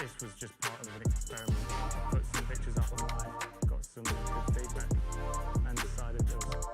this was just part of an experiment. I put some pictures up online, got some good feedback, and decided it was.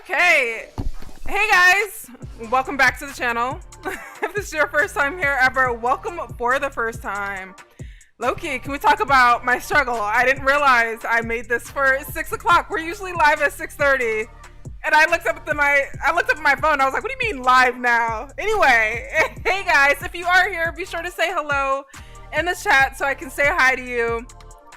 Okay, hey guys, welcome back to the channel. If this is your first time here ever, welcome for the first time. Loki, can we talk about my struggle? I didn't realize I made this for 6 o'clock. We're usually live at 6:30, and I looked up at my phone. I was like, what do you mean live now? Anyway, hey guys, if you are here, be sure to say hello in the chat so I can say hi to you.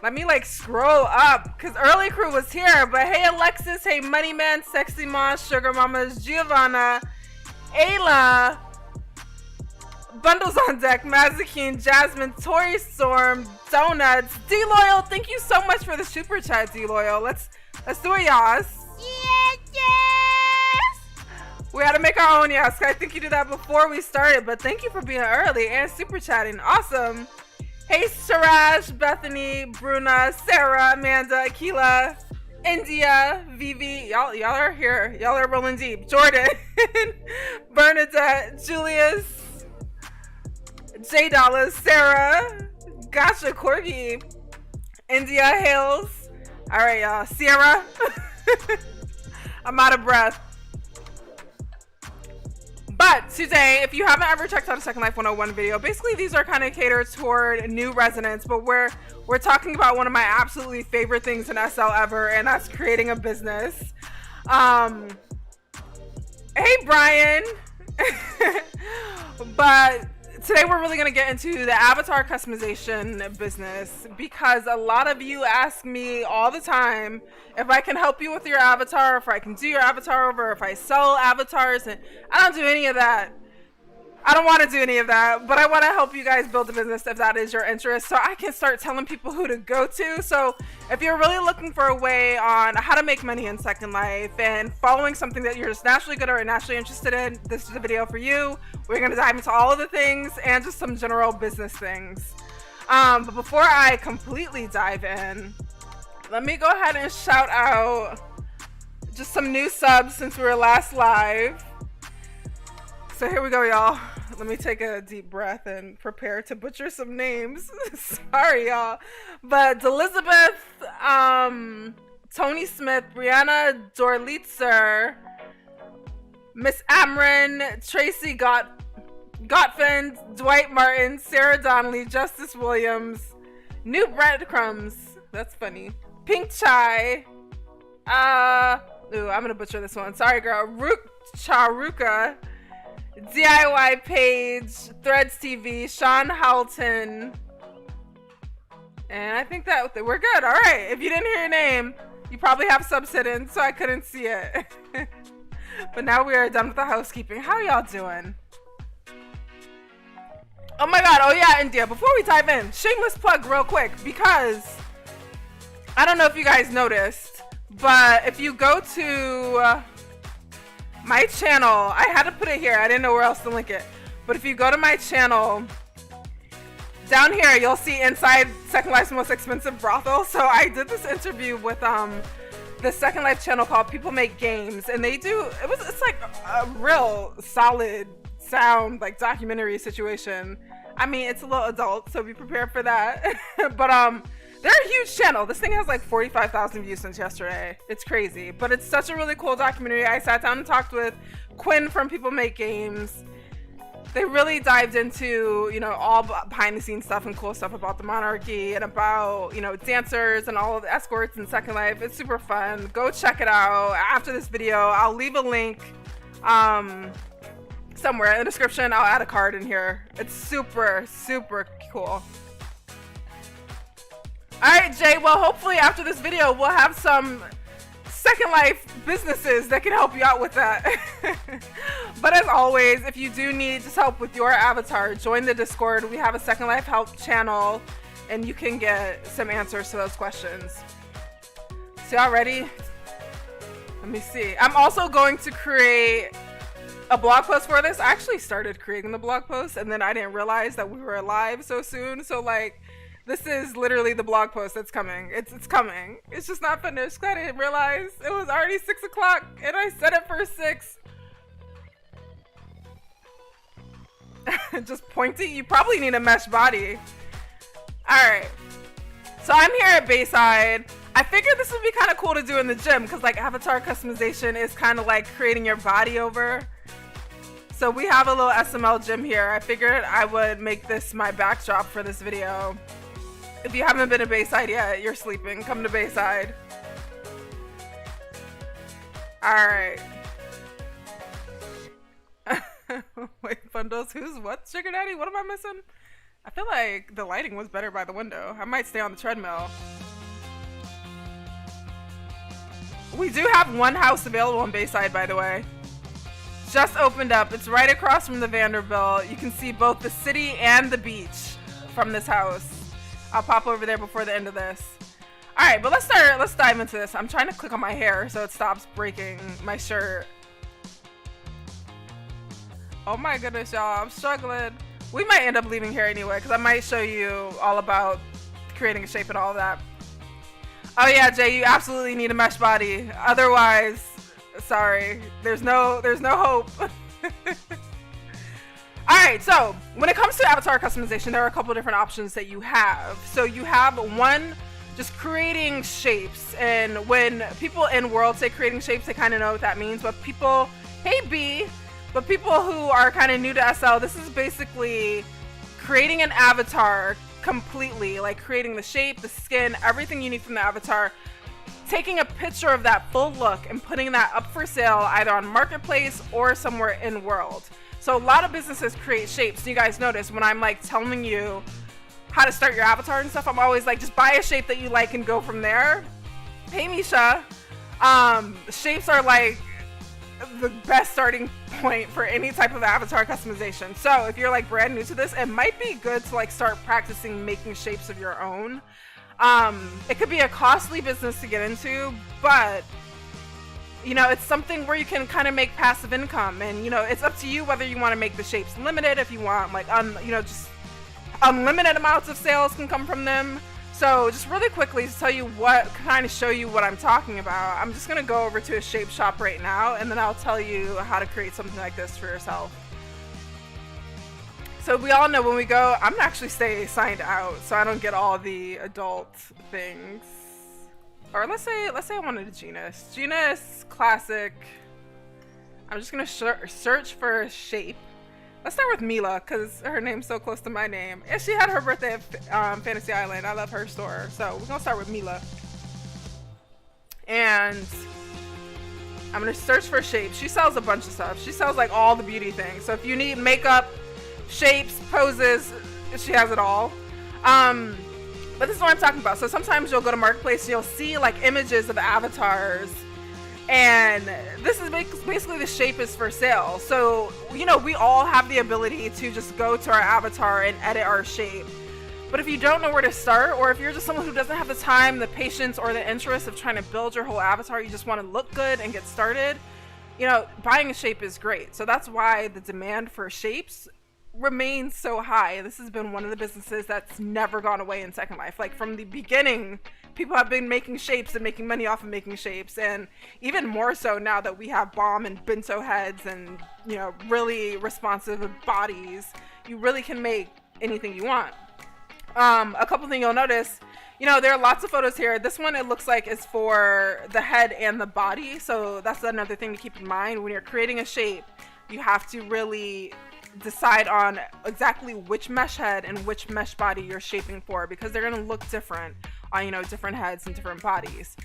Let me like scroll up because early crew was here, but hey Alexis, hey Money Man, Sexy Moss, Sugar Mamas, Giovanna, Ayla, Bundles on Deck, Mazikeen, Jasmine, Tori Storm, Donuts, D Loyal. Thank you so much for the super chat, D Loyal. Let's do it, yas. Yes. We had to make our own, yes. I think you did that before we started, but thank you for being early and super chatting. Awesome. Hey Siraj, Bethany, Bruna, Sarah, Amanda, Akila, India, Vivi, y'all are here. Y'all are rolling deep. Jordan, Bernadette, Julius, J Dallas, Sarah, Gotcha, Corgi, India, Hales. All right, y'all. Sierra. I'm out of breath. But today, if you haven't ever checked out a Second Life 101 video, basically these are kind of catered toward new residents, but we're talking about one of my absolutely favorite things in SL ever, and that's creating a business. Hey Brian. But today we're really going to get into the avatar customization business because a lot of you ask me all the time if I can help you with your avatar, if I can do your avatar over, if I sell avatars, and I don't do any of that. I don't want to do any of that, but I want to help you guys build a business if that is your interest, so I can start telling people who to go to. So if you're really looking for a way on how to make money in Second Life and following something that you're just naturally good or naturally interested in, this is the video for you. We're going to dive into all of the things and just some general business things. But before I completely dive in, let me go ahead and shout out just some new subs since we were last live. So here we go, y'all. Let me take a deep breath and prepare to butcher some names. Sorry, y'all. But Elizabeth, Tony Smith, Brianna Dorlitzer, Miss Amron, Tracy Gottfriend, Dwight Martin, Sarah Donnelly, Justice Williams, New Breadcrumbs. That's funny. Pink Chai. Ooh, I'm gonna butcher this one. Sorry, girl. Charuka. DIY Page, Threads TV, Sean Houghton, and I think that we're good. All right, if you didn't hear your name, you probably have subs hidden, so I couldn't see it. But now we are done with the housekeeping. How y'all doing? Oh my god, oh yeah, India, before we dive in, shameless plug real quick, because I don't know if you guys noticed, but if you go to my channel, I had to put it here. I didn't know where else to link it. But if you go to my channel, down here, you'll see inside Second Life's most expensive brothel. So I did this interview with the Second Life channel called People Make Games. And they do, it's like a real solid sound, like documentary situation. I mean, it's a little adult, so be prepared for that. But They're a huge channel. This thing has like 45,000 views since yesterday. It's crazy, but it's such a really cool documentary. I sat down and talked with Quinn from People Make Games. They really dived into, you know, all behind the scenes stuff and cool stuff about the monarchy and about, you know, dancers and all of the escorts in Second Life. It's super fun. Go check it out. After this video, I'll leave a link somewhere in the description. I'll add a card in here. It's super, super cool. All right, Jay. Well, hopefully after this video, we'll have some Second Life businesses that can help you out with that. But as always, if you do need just help with your avatar, join the Discord. We have a Second Life help channel and you can get some answers to those questions. So y'all ready? Let me see. I'm also going to create a blog post for this. I actually started creating the blog post and then I didn't realize that we were live so soon. So like, this is literally the blog post that's coming. It's coming. It's just not finished. I didn't realize it was already 6 o'clock and I set it for 6. Just pointy. You probably need a mesh body. All right. So I'm here at Bayside. I figured this would be kind of cool to do in the gym because like avatar customization is kind of like creating your body over. So we have a little SML gym here. I figured I would make this my backdrop for this video. If you haven't been to Bayside yet, you're sleeping. Come to Bayside. All right. Wait, bundles. Who's what? Sugar Daddy? What am I missing? I feel like the lighting was better by the window. I might stay on the treadmill. We do have one house available in Bayside, by the way. Just opened up. It's right across from the Vanderbilt. You can see both the city and the beach from this house. I'll pop over there before the end of this. All right, but let's dive into this. I'm trying to click on my hair so it stops breaking my shirt. Oh my goodness, y'all, I'm struggling. We might end up leaving here anyway because I might show you all about creating a shape and all of that. Oh yeah, Jay, you absolutely need a mesh body. Otherwise, sorry, there's no hope. All right, so when it comes to avatar customization, there are a couple of different options that you have. So you have one, just creating shapes. And when people in World say creating shapes, they kind of know what that means. But people, hey B, but people who are kind of new to SL, this is basically creating an avatar completely, like creating the shape, the skin, everything you need from the avatar, taking a picture of that full look and putting that up for sale either on Marketplace or somewhere in World. So a lot of businesses create shapes. So you guys notice when I'm like telling you how to start your avatar and stuff, I'm always like, just buy a shape that you like and go from there. Hey Misha, shapes are like the best starting point for any type of avatar customization. So if you're like brand new to this, it might be good to like start practicing making shapes of your own. It could be a costly business to get into, but you know, it's something where you can kind of make passive income, and you know, it's up to you whether you want to make the shapes limited, if you want like you know, just unlimited amounts of sales can come from them. So just really quickly to tell you what, kind of show you what I'm talking about, I'm just gonna go over to a shape shop right now and then I'll tell you how to create something like this for yourself. So we all know when we go, I'm gonna actually stay signed out so I don't get all the adult things. Or let's say I wanted a genus classic. I'm just gonna search for a shape. Let's start with Meela because her name's so close to my name, and she had her birthday at Fantasy Island. I love her store, so we're gonna start with Meela. And I'm gonna search for shapes. She sells a bunch of stuff. She sells like all the beauty things. So if you need makeup, shapes, poses, she has it all. But this is what I'm talking about. So sometimes you'll go to Marketplace and you'll see like images of avatars, and this is basically the shape is for sale. So, you know, we all have the ability to just go to our avatar and edit our shape. But if you don't know where to start, or if you're just someone who doesn't have the time, the patience, or the interest of trying to build your whole avatar, you just want to look good and get started, you know, buying a shape is great. So that's why the demand for shapes remains so high. This has been one of the businesses that's never gone away in Second Life. Like from the beginning, people have been making shapes and making money off of making shapes, and even more so now that we have bomb and bento heads and, you know, really responsive bodies, you really can make anything you want. A couple things you'll notice, you know, there are lots of photos here. This one, it looks like is for the head and the body. So that's another thing to keep in mind. When you're creating a shape, you have to really decide on exactly which mesh head and which mesh body you're shaping for, because they're going to look different on, you know, different heads and different bodies.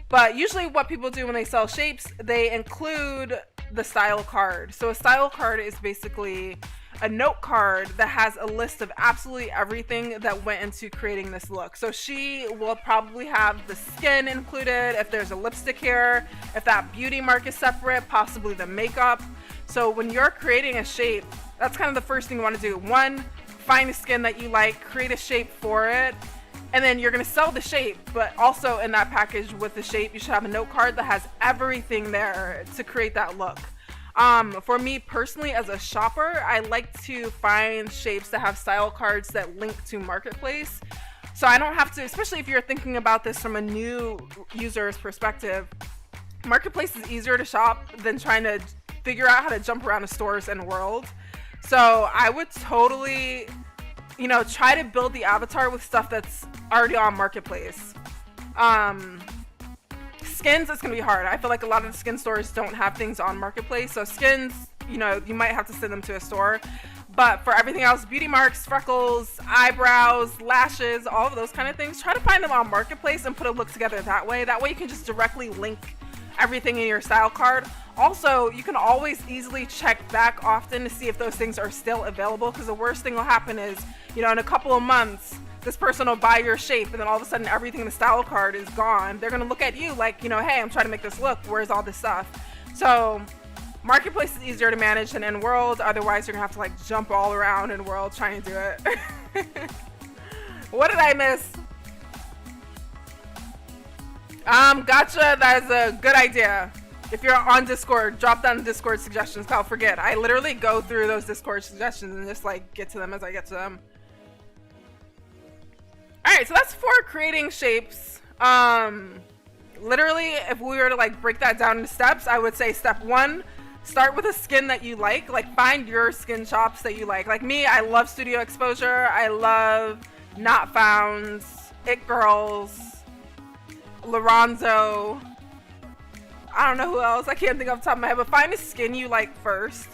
But usually what people do when they sell shapes, they include the style card. So a style card is basically a note card that has a list of absolutely everything that went into creating this look. So she will probably have the skin included, if there's a lipstick here, if that beauty mark is separate, possibly the makeup. So when you're creating a shape, that's kind of the first thing you want to do. One, find a skin that you like, create a shape for it, and then you're going to sell the shape. But also in that package with the shape, you should have a note card that has everything there to create that look. For me personally, as a shopper, I like to find shapes that have style cards that link to Marketplace. So I don't have to, especially if you're thinking about this from a new user's perspective, Marketplace is easier to shop than trying to figure out how to jump around the stores in the world. So I would totally, you know, try to build the avatar with stuff that's already on Marketplace. Skins, it's gonna be hard. I feel like a lot of the skin stores don't have things on Marketplace. So skins, you know, you might have to send them to a store. But for everything else, beauty marks, freckles, eyebrows, lashes, all of those kind of things, try to find them on Marketplace and put a look together that way. That way you can just directly link everything in your style card. Also, you can always easily check back often to see if those things are still available, because the worst thing will happen is, you know, in a couple of months, this person will buy your shape and then all of a sudden everything in the style card is gone. They're going to look at you like, you know, hey, I'm trying to make this look. Where's all this stuff? So Marketplace is easier to manage than in World. Otherwise, you're going to have to like jump all around in World trying to do it. What did I miss? Gotcha. That is a good idea. If you're on Discord, drop down the Discord suggestions. I'll forget. I literally go through those Discord suggestions and just like get to them as I get to them. Alright, so that's for creating shapes. Literally, if we were to like break that down into steps, I would say step 1, start with a skin that you like find your skin shops that you like. Like me, I love Studio Exposure. I love Not Founds, It Girls, Lorenzo. I don't know who else. I can't think off the top of my head, but find a skin you like first.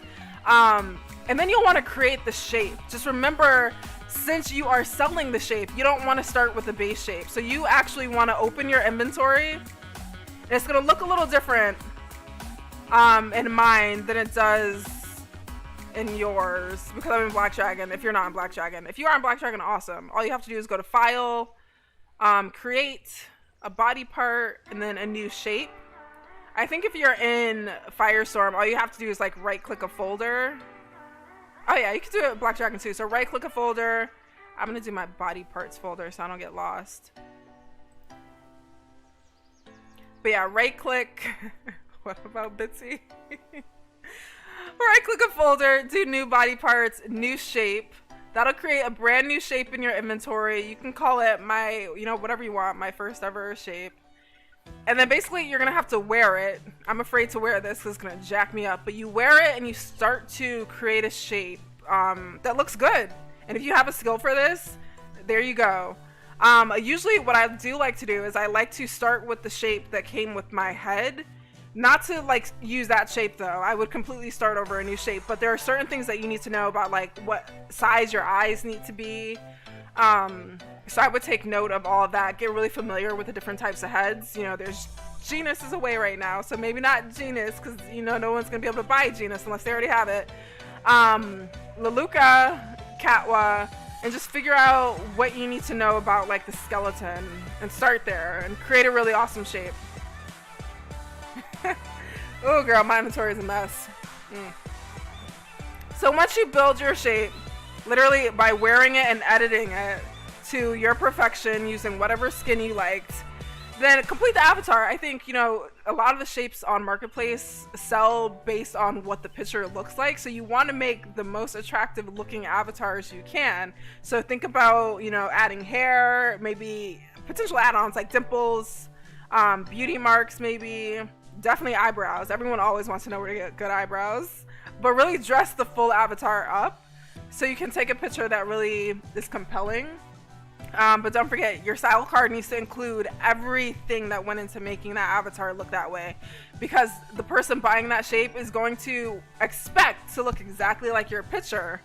And then you'll want to create the shape. Just remember, since you are selling the shape, you don't want to start with the base shape. So you actually want to open your inventory. And it's going to look a little different in mine than it does in yours, because I'm in Black Dragon. If you're not in Black Dragon. If you are in Black Dragon, awesome. All you have to do is go to File, create a body part, and then a new shape. I think if you're in Firestorm, all you have to do is like right click a folder. Oh yeah, you can do it with Black Dragon too. So right click a folder. I'm gonna do my body parts folder so I don't get lost. But yeah, right click. What about Bitsy? Right click a folder, do new body parts, new shape. That'll create a brand new shape in your inventory. You can call it my, you know, whatever you want, my first ever shape. And then basically you're gonna have to wear it. I'm afraid to wear this because it's gonna jack me up. But you wear it and you start to create a shape that looks good. And if you have a skill for this, there you go. Usually what I do like to do is I like to start with the shape that came with my head. Not to like use that shape though. I would completely start over a new shape. But there are certain things that you need to know about, like what size your eyes need to be. So I would take note of all of that, get really familiar with the different types of heads. You know, there's Genus is away right now, so maybe not Genus, because, you know, no one's going to be able to buy Genus unless they already have it. Leluca, Catwa, and just figure out what you need to know about, like, the skeleton, and start there, and create a really awesome shape. Oh, girl, my inventory is a mess. So once you build your shape, literally by wearing it and editing it to your perfection using whatever skin you liked, then complete the avatar. I think, you know, a lot of the shapes on Marketplace sell based on what the picture looks like. So you want to make the most attractive looking avatars you can. So think about, you know, adding hair, maybe potential add-ons like dimples, beauty marks, maybe definitely eyebrows. Everyone always wants to know where to get good eyebrows, but really dress the full avatar up so you can take a picture that really is compelling. But don't forget, your style card needs to include everything that went into making that avatar look that way, because the person buying that shape is going to expect to look exactly like your picture.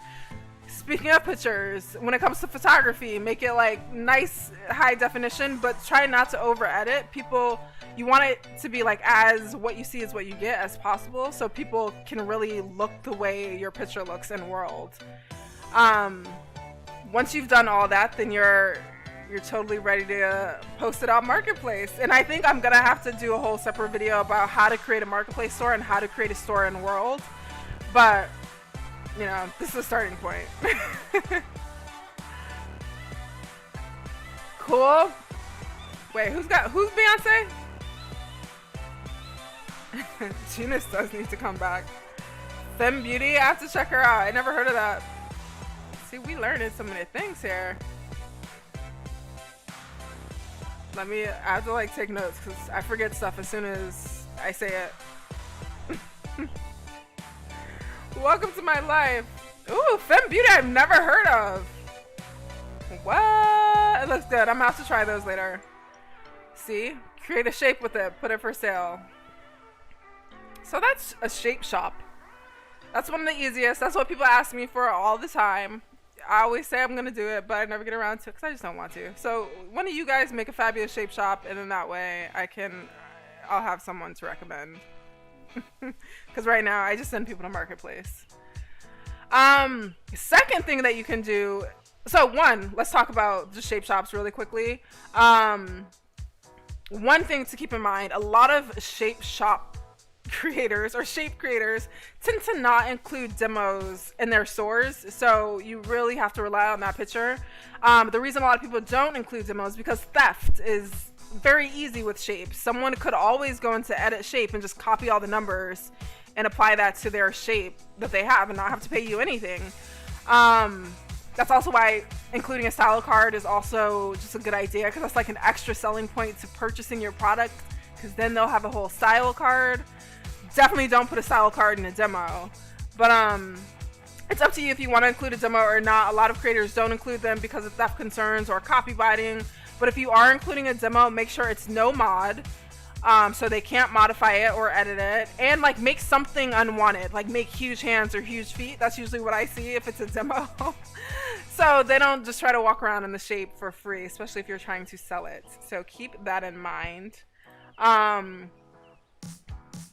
Speaking of pictures, when it comes to photography, make it like nice high definition, but try not to over edit. You want it to be like as what you see is what you get as possible, so people can really look the way your picture looks in world. Once you've done all that, then you're totally ready to post it on Marketplace. And I think I'm gonna have to do a whole separate video about how to create a Marketplace store and how to create a store in world. But you know, this is a starting point. Cool. Wait, who's Beyonce? Genius does need to come back. Femme Beauty, I have to check her out. I never heard of that. See, we learning so many things here. I have to like take notes because I forget stuff as soon as I say it. Welcome to my life. Ooh, Femme Beauty I've never heard of. What? It looks good. I'm gonna have to try those later. See? Create a shape with it. Put it for sale. So that's a shape shop. That's one of the easiest. That's what people ask me for all the time. I always say I'm gonna do it, but I never get around to it because I just don't want to. So one of you guys make a fabulous shape shop, and then that way I'll have someone to recommend. Because right now I just send people to Marketplace. Second thing that you can do. So one, let's talk about the shape shops really quickly. One thing to keep in mind: a lot of shape shop creators or shape creators tend to not include demos in their stores, so you really have to rely on that picture. The reason a lot of people don't include demos is because theft is very easy with shapes. Someone could always go into edit shape and just copy all the numbers and apply that to their shape that they have and not have to pay you anything. That's also why including a style card is also just a good idea, because that's like an extra selling point to purchasing your product, because then they'll have a whole style card. Definitely don't put a style card in a demo, but it's up to you if you want to include a demo or not. A lot of creators don't include them because of theft concerns or copywriting, but if you are including a demo, make sure it's no mod, so they can't modify it or edit it, and like make something unwanted, like make huge hands or huge feet. That's usually what I see if it's a demo. So they don't just try to walk around in the shape for free, especially if you're trying to sell it. So keep that in mind.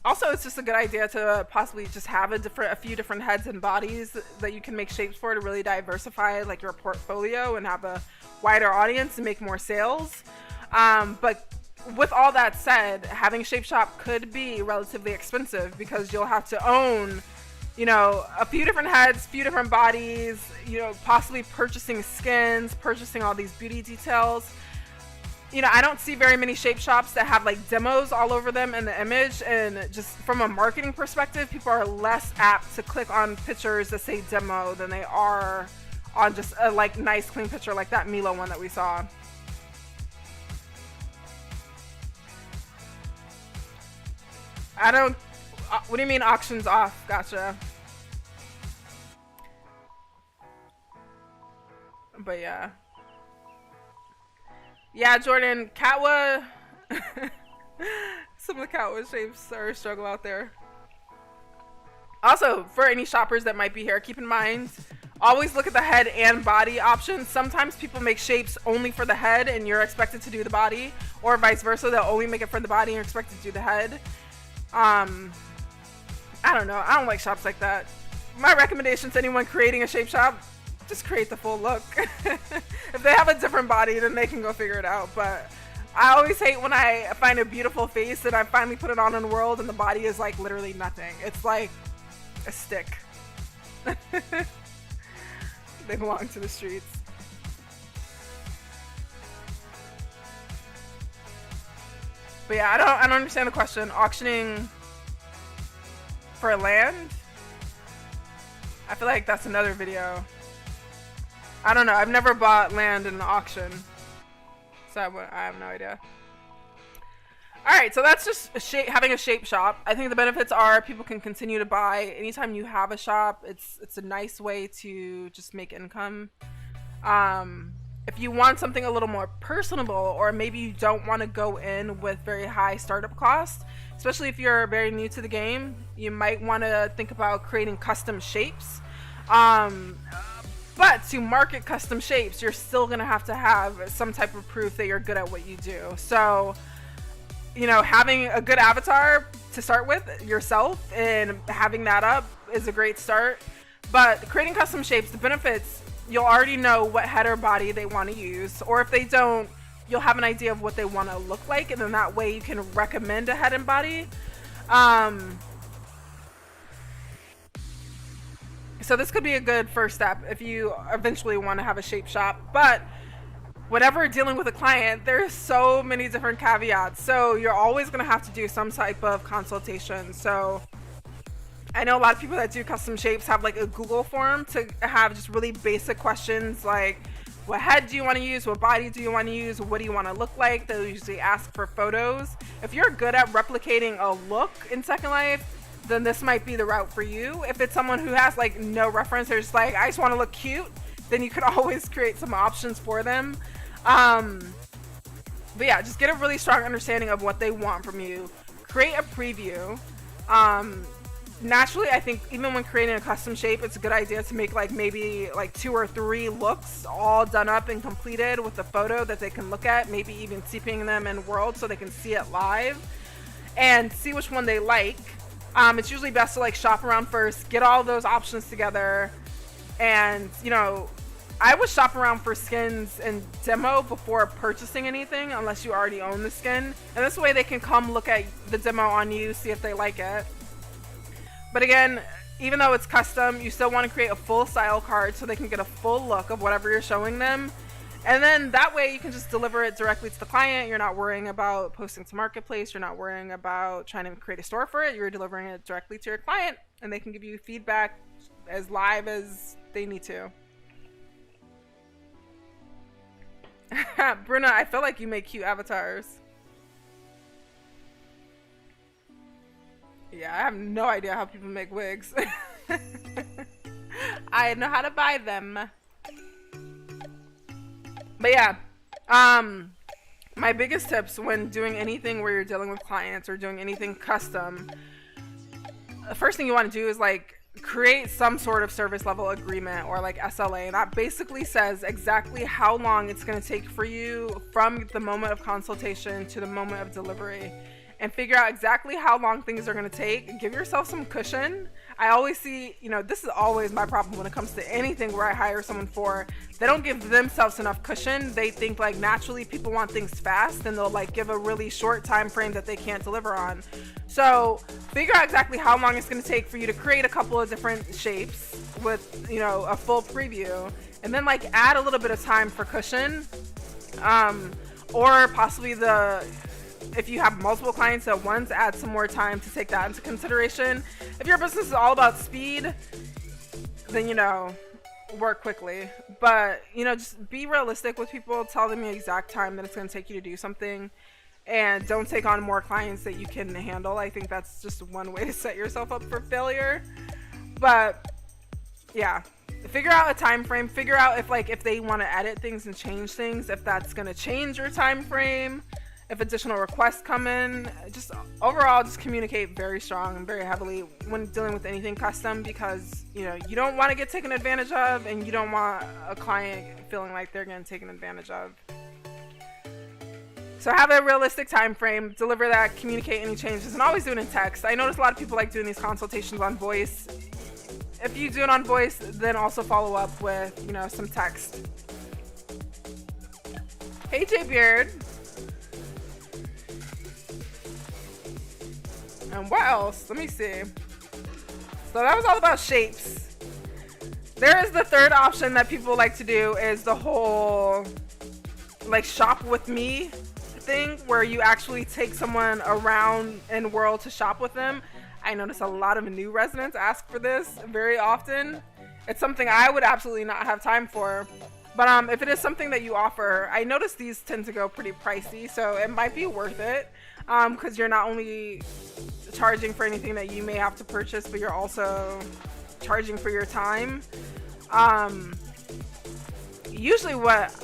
Also, it's just a good idea to possibly just have a few different heads and bodies that you can make shapes for, to really diversify like your portfolio and have a wider audience and make more sales. But with all that said, having a shape shop could be relatively expensive, because you'll have to own, you know, a few different heads, few different bodies, you know, possibly purchasing skins, purchasing all these beauty details. You know, I don't see very many shape shops that have like demos all over them in the image, and just from a marketing perspective, people are less apt to click on pictures that say demo than they are on just a like nice clean picture like that Meela one that we saw. What do you mean auctions off? Gotcha. But yeah. Yeah, Jordan, Catwa. Some of the Catwa shapes are a struggle out there. Also, for any shoppers that might be here, keep in mind, always look at the head and body options. Sometimes people make shapes only for the head and you're expected to do the body, or vice versa. They'll only make it for the body and you're expected to do the head. I don't know. I don't like shops like that. My recommendation to anyone creating a shape shop: just create the full look. If they have a different body, then they can go figure it out. But I always hate when I find a beautiful face and I finally put it on in the world and the body is like literally nothing. It's like a stick. They belong to the streets. But yeah, I don't understand the question. Auctioning for land? I feel like that's another video. I don't know. I've never bought land in an auction, so I have no idea. Alright, so that's just having a shape shop. I think the benefits are people can continue to buy. Anytime you have a shop, it's a nice way to just make income. If you want something a little more personable, or maybe you don't want to go in with very high startup costs, especially if you're very new to the game, you might want to think about creating custom shapes. But to market custom shapes, you're still going to have some type of proof that you're good at what you do. So, you know, having a good avatar to start with yourself and having that up is a great start. But creating custom shapes, the benefits, you'll already know what head or body they want to use. Or if they don't, you'll have an idea of what they want to look like. And then that way you can recommend a head and body. So this could be a good first step if you eventually want to have a shape shop. But whenever dealing with a client, there's so many different caveats. So you're always going to have to do some type of consultation. So I know a lot of people that do custom shapes have like a Google form to have just really basic questions like, what head do you want to use? What body do you want to use? What do you want to look like? They'll usually ask for photos. If you're good at replicating a look in Second Life, then this might be the route for you. If it's someone who has like no reference, they're just like, I just want to look cute, then you could always create some options for them. But yeah, just get a really strong understanding of what they want from you. Create a preview. Naturally, I think even when creating a custom shape, it's a good idea to make like maybe like 2 or 3 looks all done up and completed with a photo that they can look at, maybe even seeping them in world so they can see it live and see which one they like. It's usually best to like shop around first, get all those options together, and you know, I would shop around for skins and demo before purchasing anything unless you already own the skin, and this way they can come look at the demo on you, see if they like it. But again, even though it's custom, you still want to create a full style card so they can get a full look of whatever you're showing them. And then that way you can just deliver it directly to the client. You're not worrying about posting to Marketplace. You're not worrying about trying to create a store for it. You're delivering it directly to your client, and they can give you feedback as live as they need to. Bruna, I feel like you make cute avatars. Yeah, I have no idea how people make wigs. I know how to buy them. But yeah, my biggest tips when doing anything where you're dealing with clients or doing anything custom, the first thing you want to do is like create some sort of service level agreement or like SLA, and that basically says exactly how long it's going to take for you from the moment of consultation to the moment of delivery, and figure out exactly how long things are going to take. Give yourself some cushion. I always see, you know, this is always my problem when it comes to anything where I hire someone for. They don't give themselves enough cushion. They think like naturally people want things fast, and they'll like give a really short time frame that they can't deliver on. So figure out exactly how long it's going to take for you to create a couple of different shapes with, you know, a full preview, and then like add a little bit of time for cushion, or possibly if you have multiple clients at once, add some more time to take that into consideration. If your business is all about speed, then, you know, work quickly. But, you know, just be realistic with people. Tell them the exact time that it's going to take you to do something. And don't take on more clients that you can handle. I think that's just one way to set yourself up for failure. But, yeah. Figure out a time frame. Figure out if they want to edit things and change things, if that's going to change your time frame. If additional requests come in, just overall, just communicate very strong and very heavily when dealing with anything custom, because, you know, you don't want to get taken advantage of, and you don't want a client feeling like they're getting taken advantage of. So have a realistic time frame, deliver that, communicate any changes, and always do it in text. I notice a lot of people like doing these consultations on voice. If you do it on voice, then also follow up with, you know, some text. Hey, J Beard. And what else? Let me see. So that was all about shapes. There is the third option that people like to do, is the whole like shop with me thing, where you actually take someone around in world to shop with them. I notice a lot of new residents ask for this very often. It's something I would absolutely not have time for. But if it is something that you offer, I notice these tend to go pretty pricey, so it might be worth it, because you're not only charging for anything that you may have to purchase, but you're also charging for your time. Usually what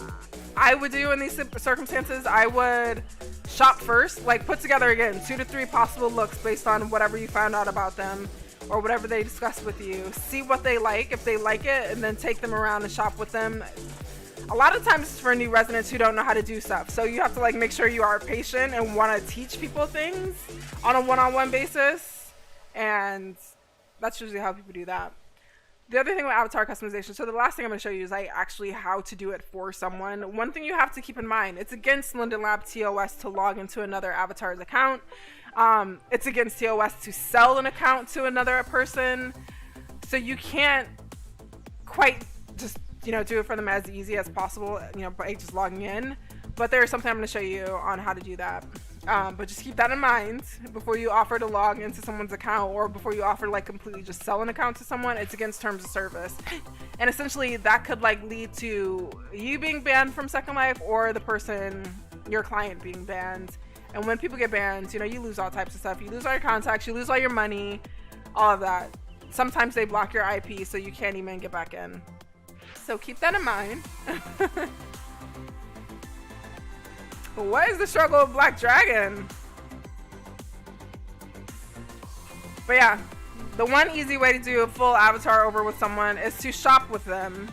I would do in these circumstances, I would shop first, like put together again 2 to 3 possible looks based on whatever you found out about them or whatever they discussed with you. See what they like, if they like it, and then take them around and shop with them. A lot of times it's for new residents who don't know how to do stuff, so you have to like make sure you are patient and want to teach people things on a one-on-one basis, and that's usually how people do that. The other thing with avatar customization, so the last thing I'm going to show you is like actually how to do it for someone. One thing you have to keep in mind, it's against London Lab TOS to log into another avatar's account. It's against TOS to sell an account to another person. So you can't quite just, you know, do it for them as easy as possible, you know, by just logging in. But there's something I'm going to show you on how to do that. But just keep that in mind before you offer to log into someone's account, or before you offer to like completely just sell an account to someone. It's against terms of service, and essentially that could like lead to you being banned from Second Life, or the person, your client, being banned. And when people get banned, you know, you lose all types of stuff. You lose all your contacts, you lose all your money, all of that. Sometimes they block your IP, so you can't even get back in. So keep that in mind. What is the struggle of Black Dragon? But yeah, the one easy way to do a full avatar over with someone is to shop with them.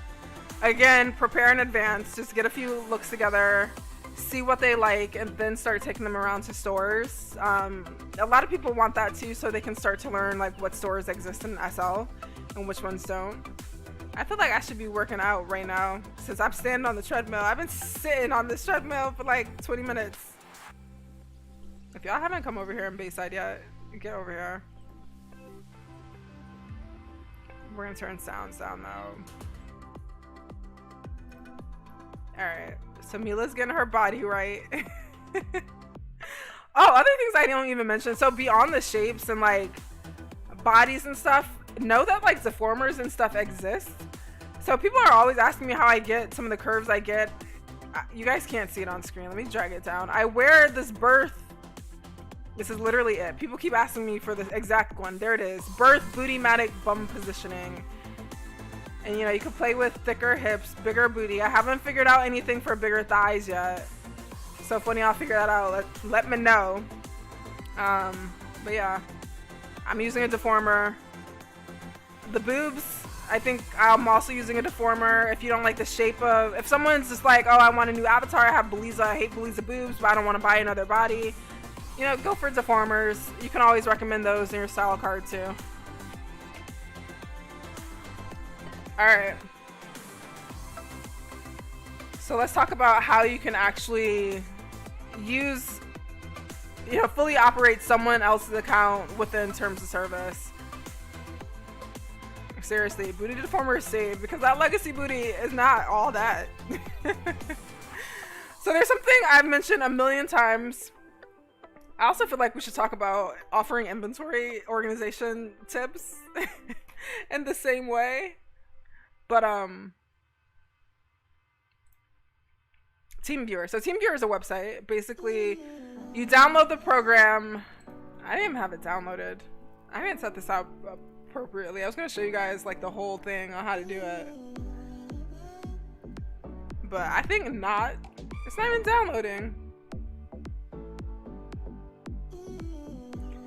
Again, prepare in advance, just get a few looks together, see what they like, and then start taking them around to stores. A lot of people want that too, so they can start to learn like what stores exist in SL and which ones don't. I feel like I should be working out right now since I'm standing on the treadmill. I've been sitting on this treadmill for like 20 minutes. If y'all haven't come over here in Bayside yet, get over here. We're gonna turn sounds down though. Alright, so Meela's getting her body right. Oh, other things I don't even mention. So beyond the shapes and like bodies and stuff, know that like deformers and stuff exist. So people are always asking me how I get some of the curves I get. You guys can't see it on screen. Let me drag it down. I wear this Birth. This is literally it. People keep asking me for the exact one. There it is. Birth Booty-matic bum positioning. And you know, you can play with thicker hips, bigger booty. I haven't figured out anything for bigger thighs yet. So if one of y'all figure that out, let me know. But yeah, I'm using a deformer. The boobs, I think I'm also using a deformer. If you don't like the shape of, if someone's just like, oh, I want a new avatar, I have Beliza, I hate Beliza boobs, but I don't want to buy another body, you know, go for deformers. You can always recommend those in your style card too. Alright. So let's talk about how you can actually use, you know, fully operate someone else's account within terms of service. Seriously, booty deformer is saved because that legacy booty is not all that. So there's something I've mentioned a million times. I also feel like we should talk about offering inventory organization tips in the same way. But TeamViewer. So TeamViewer is a website. Basically, you download the program. I didn't even have it downloaded. I didn't set this up appropriately. I was gonna show you guys like the whole thing on how to do it, but I think not. It's not even downloading.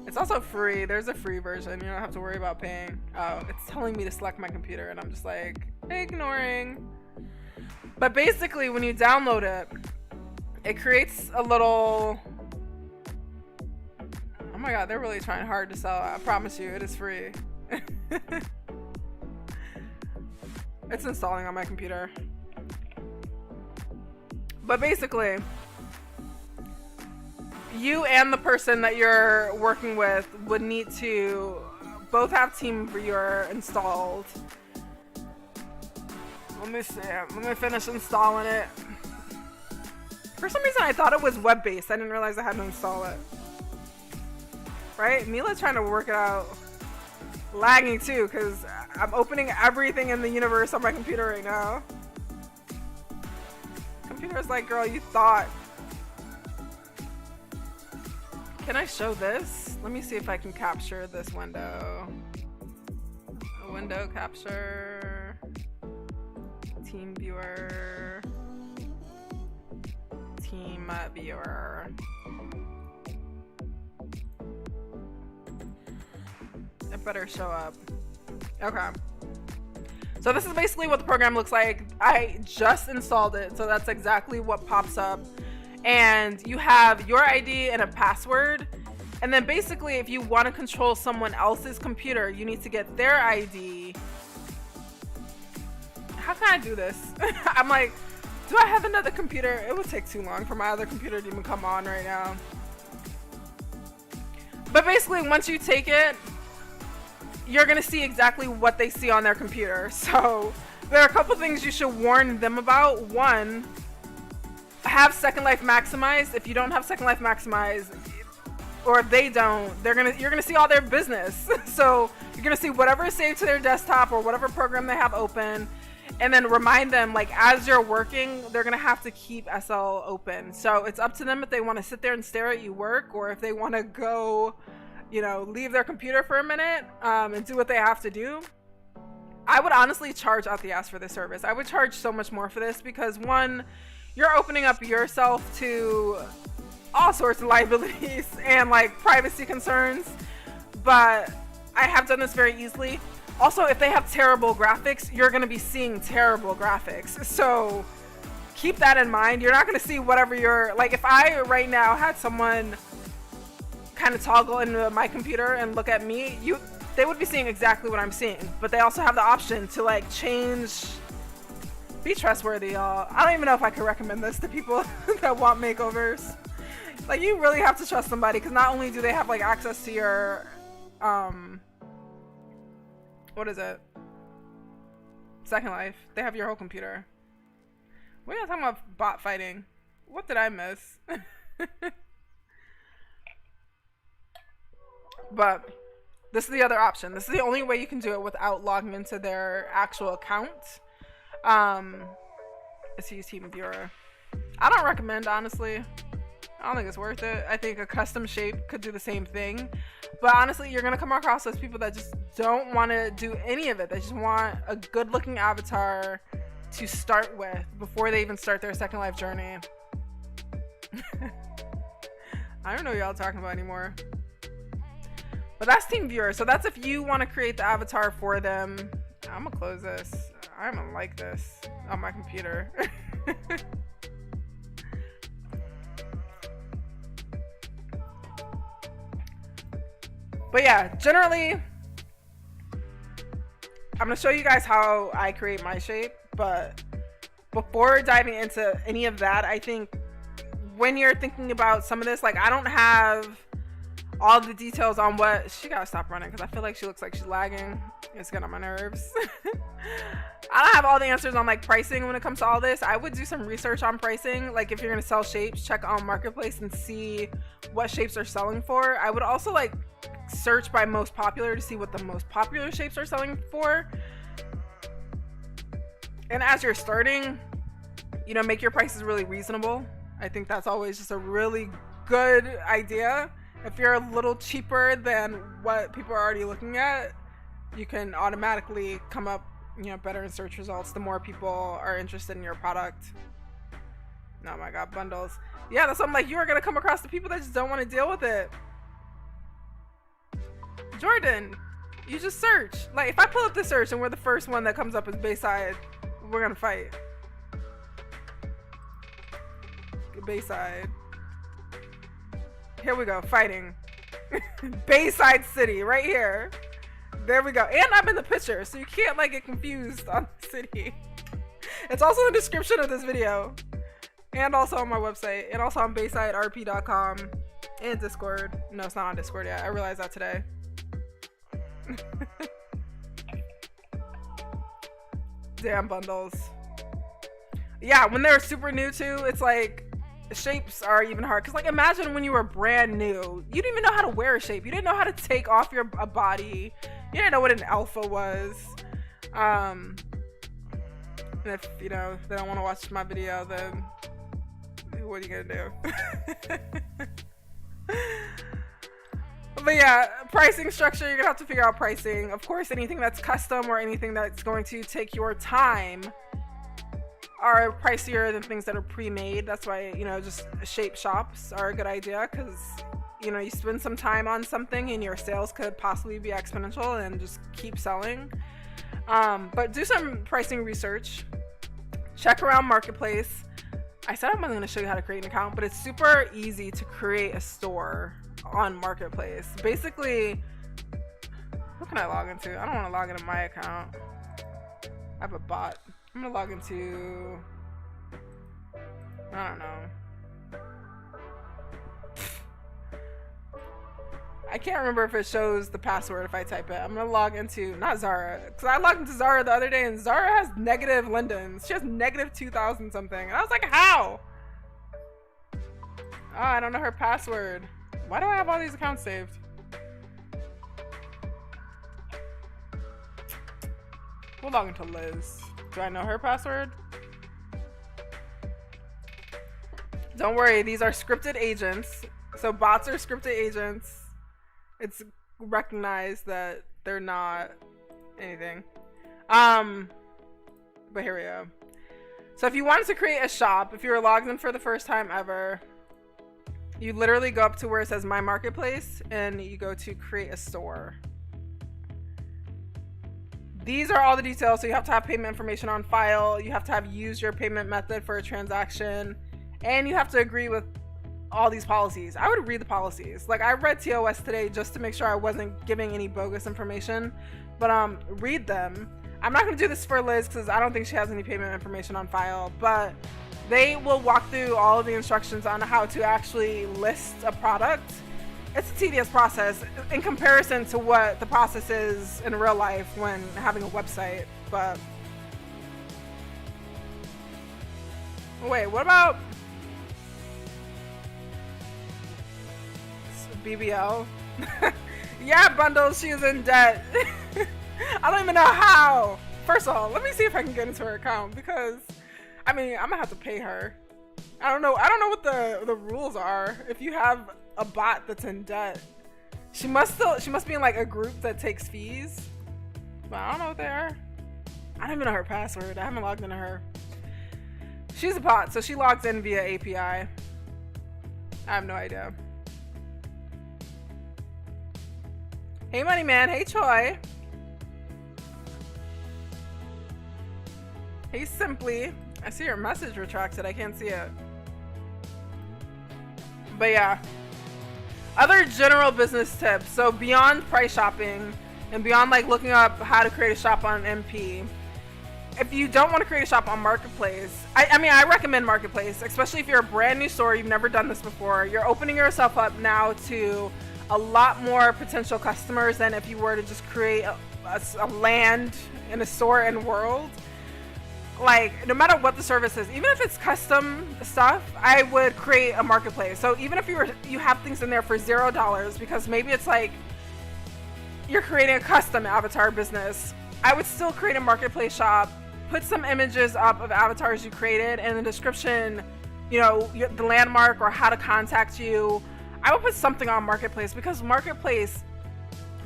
It's also free. There's a free version. You don't have to worry about paying. Oh, it's telling me to select my computer, and I'm just like ignoring. But basically, when you download it, it creates a little. Oh my god, they're really trying hard to sell. I promise you, it is free. It's installing on my computer. But basically, you and the person that you're working with would need to both have TeamViewer installed. Let me see. Let me finish installing it. For some reason, I thought it was web-based. I didn't realize I had to install it. Right? Meela's trying to work it out. Lagging too, because I'm opening everything in the universe on my computer right now. Computer's like, girl, you thought. Can I show this? Let me see if I can capture this window. Window capture. TeamViewer. viewer. It better show up. Okay. So this is basically what the program looks like. I just installed it, so that's exactly what pops up. And you have your ID and a password. And then basically, if you want to control someone else's computer, you need to get their ID. How can I do this? I'm like, do I have another computer? It would take too long for my other computer to even come on right now. But basically, once you take it, you're gonna see exactly what they see on their computer. So there are a couple things you should warn them about. One, have Second Life maximized. If you don't have Second Life maximized, or if they don't, you're gonna see all their business. So you're gonna see whatever is saved to their desktop or whatever program they have open, and then remind them, like, as you're working, they're gonna have to keep SL open. So it's up to them if they want to sit there and stare at you work, or if they want to go, you know, leave their computer for a minute and do what they have to do. I would honestly charge out the ass for this service. I would charge so much more for this because, one, you're opening up yourself to all sorts of liabilities and like privacy concerns, but I have done this very easily. Also, if they have terrible graphics, you're going to be seeing terrible graphics. So keep that in mind. You're not going to see whatever you're like. If I right now had someone kind of toggle into my computer and look at me, they would be seeing exactly what I'm seeing. But they also have the option to like change. Be trustworthy, y'all. I don't even know if I could recommend this to people that want makeovers. Like, you really have to trust somebody, because not only do they have like access to your what is it, Second Life, they have your whole computer. We're not talking about bot fighting. What did I miss? But this is the other option. This is the only way you can do it without logging into their actual account. Is to use Team Viewer. I don't recommend, honestly. I don't think it's worth it. I think a custom shape could do the same thing. But honestly, you're going to come across those people that just don't want to do any of it. They just want a good looking avatar to start with before they even start their Second Life journey. I don't know what y'all talking about anymore. But that's Team Viewer. So that's if you want to create the avatar for them. I'm going to close this. I'm going to like this on my computer. But yeah, generally, I'm going to show you guys how I create my shape. But before diving into any of that, I think when you're thinking about some of this, like, I don't have all the details on what... She got to stop running because I feel like she looks like she's lagging. It's getting on my nerves. I don't have all the answers on like pricing when it comes to all this. I would do some research on pricing. Like, if you're going to sell shapes, check on Marketplace and see what shapes are selling for. I would also like search by most popular to see what the most popular shapes are selling for. And as you're starting, you know, make your prices really reasonable. I think that's always just a really good idea. If you're a little cheaper than what people are already looking at, you can automatically come up, you know, better in search results the more people are interested in your product. Oh my god, bundles. Yeah, that's what I'm like, you are going to come across the people that just don't want to deal with it. Jordan, you just search. Like, if I pull up the search and we're the first one that comes up as Bayside, we're going to fight. Bayside. Here we go, fighting. Bayside City, right here. There we go. And I'm in the picture, so you can't like get confused on the city. It's also in the description of this video. And also on my website. And also on BaysideRP.com. And Discord. No, it's not on Discord yet. I realized that today. Damn bundles. Yeah, when they're super new too, it's like shapes are even hard. Because like, imagine when you were brand new, you didn't even know how to wear a shape. You didn't know how to take off your body. You didn't know what an alpha was. And if, you know, they don't want to watch my video, then what are you gonna do? But yeah, pricing structure, you're gonna have to figure out pricing. Of course, anything that's custom or anything that's going to take your time, are pricier than things that are pre-made. That's why, you know, just shape shops are a good idea, because, you know, you spend some time on something and your sales could possibly be exponential and just keep selling. But do some pricing research, check around Marketplace. I said I wasn't going to show you how to create an account, but it's super easy to create a store on Marketplace. Basically, what can I log into? I don't want to log into my account. I have a bot. I'm going to log into, I don't know. I can't remember if it shows the password if I type it. I'm going to log into, not Zara, because I logged into Zara the other day and Zara has negative Lindens. She has negative 2,000 something. And I was like, how? Oh, I don't know her password. Why do I have all these accounts saved? We'll log into Liz. Do I know her password? Don't worry, these are scripted agents. So bots are scripted agents. It's recognized that they're not anything. But here we go. So if you wanted to create a shop, if you were logged in for the first time ever, you literally go up to where it says My Marketplace and you go to create a store. These are all the details. So you have to have payment information on file. You have to have used your payment method for a transaction. And you have to agree with all these policies. I would read the policies. Like, I read TOS today just to make sure I wasn't giving any bogus information. But read them. I'm not going to do this for Liz because I don't think she has any payment information on file. But they will walk through all of the instructions on how to actually list a product. It's a tedious process in comparison to what the process is in real life when having a website. But wait, what about BBL? Yeah, Bundles, she is in debt. I don't even know how. First of all, let me see if I can get into her account, because I mean, I'm gonna have to pay her. I don't know what the rules are. If you have a bot that's in debt, she must be in like a group that takes fees, but I don't know what they are. I don't even know her password. I haven't logged into her. She's a bot, so she logs in via API. I have no idea. Hey Money Man, hey Choi. Hey Simply. I see your message retracted, I can't see it. But yeah. Other general business tips. So beyond price shopping and beyond like looking up how to create a shop on MP, if you don't want to create a shop on Marketplace, I mean, I recommend Marketplace, especially if you're a brand new store, you've never done this before. You're opening yourself up now to a lot more potential customers than if you were to just create a land in a store and world. Like, no matter what the service is, even if it's custom stuff, I would create a Marketplace. So even if you have things in there for $0, because maybe it's like you're creating a custom avatar business, I would still create a Marketplace shop, put some images up of avatars you created, and in the description, you know, the landmark or how to contact you. I would put something on Marketplace, because Marketplace,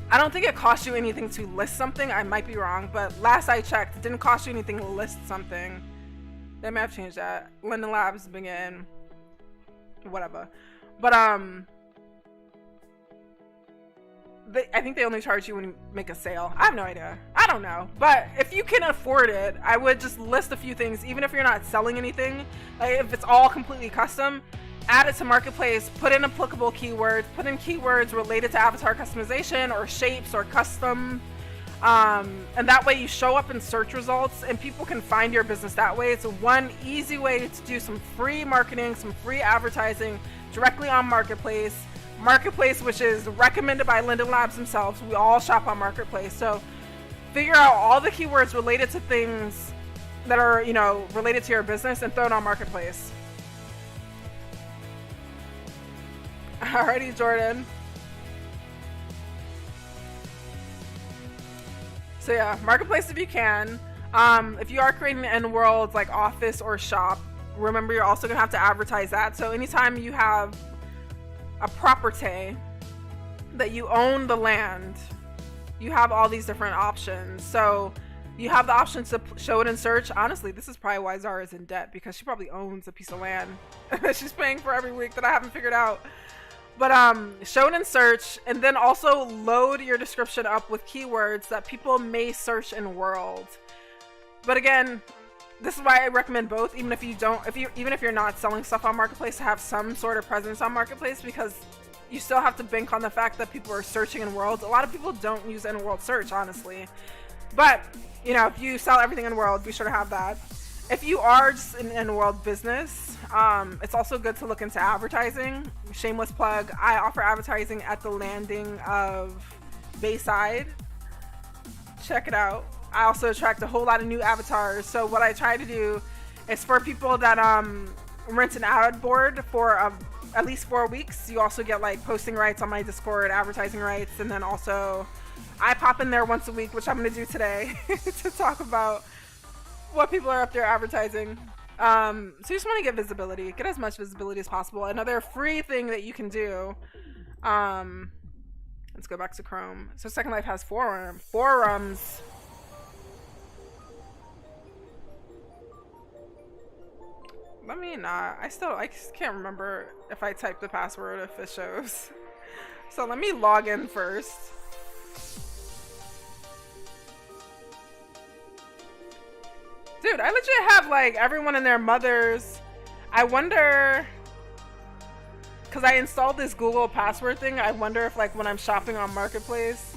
I don't think it costs you anything to list something. I might be wrong, but last I checked, it didn't cost you anything to list something. They may have changed that. Linden Labs begin, whatever. But I think they only charge you when you make a sale. I have no idea. I don't know. But if you can afford it, I would just list a few things, even if you're not selling anything. Like if it's all completely custom, add it to Marketplace, put in applicable keywords, put in keywords related to avatar customization or shapes or custom. And that way you show up in search results and people can find your business that way. It's one easy way to do some free marketing, some free advertising directly on Marketplace. Marketplace, which is recommended by Linden Labs themselves. We all shop on Marketplace. So figure out all the keywords related to things that are, you know, related to your business and throw it on Marketplace. Alrighty, Jordan. So yeah, Marketplace if you can. If you are creating an end world like office or shop, remember you're also gonna have to advertise that. So anytime you have a property that you own the land, you have all these different options. So You have the option to show it in search. Honestly, this is probably why Zara is in debt, because she probably owns a piece of land that she's paying for every week that I haven't figured out. But show it in search, and then also load your description up with keywords that people may search in world. But again, this is why I recommend both, even if you're not selling stuff on Marketplace, to have some sort of presence on Marketplace, because you still have to bank on the fact that people are searching in worlds. A lot of people don't use in-world search, honestly. But, you know, if you sell everything in world, be sure to have that. If you are just an in-world business, it's also good to look into advertising. Shameless plug, I offer advertising at the landing of Bayside. Check it out. I also attract a whole lot of new avatars. So what I try to do is for people that rent an ad board for at least 4 weeks, you also get like posting rights on my Discord, advertising rights, and then also I pop in there once a week, which I'm going to do today, to talk about what people are up there advertising. So you just want to get visibility, get as much visibility as possible. Another free thing that you can do, let's go back to Chrome. So Second Life has forums. Let me not. I just can't remember if I typed the password, if it shows. So let me log in first. Dude, I legit have like everyone and their mothers. I wonder, because I installed this Google password thing, I wonder if like when I'm shopping on Marketplace,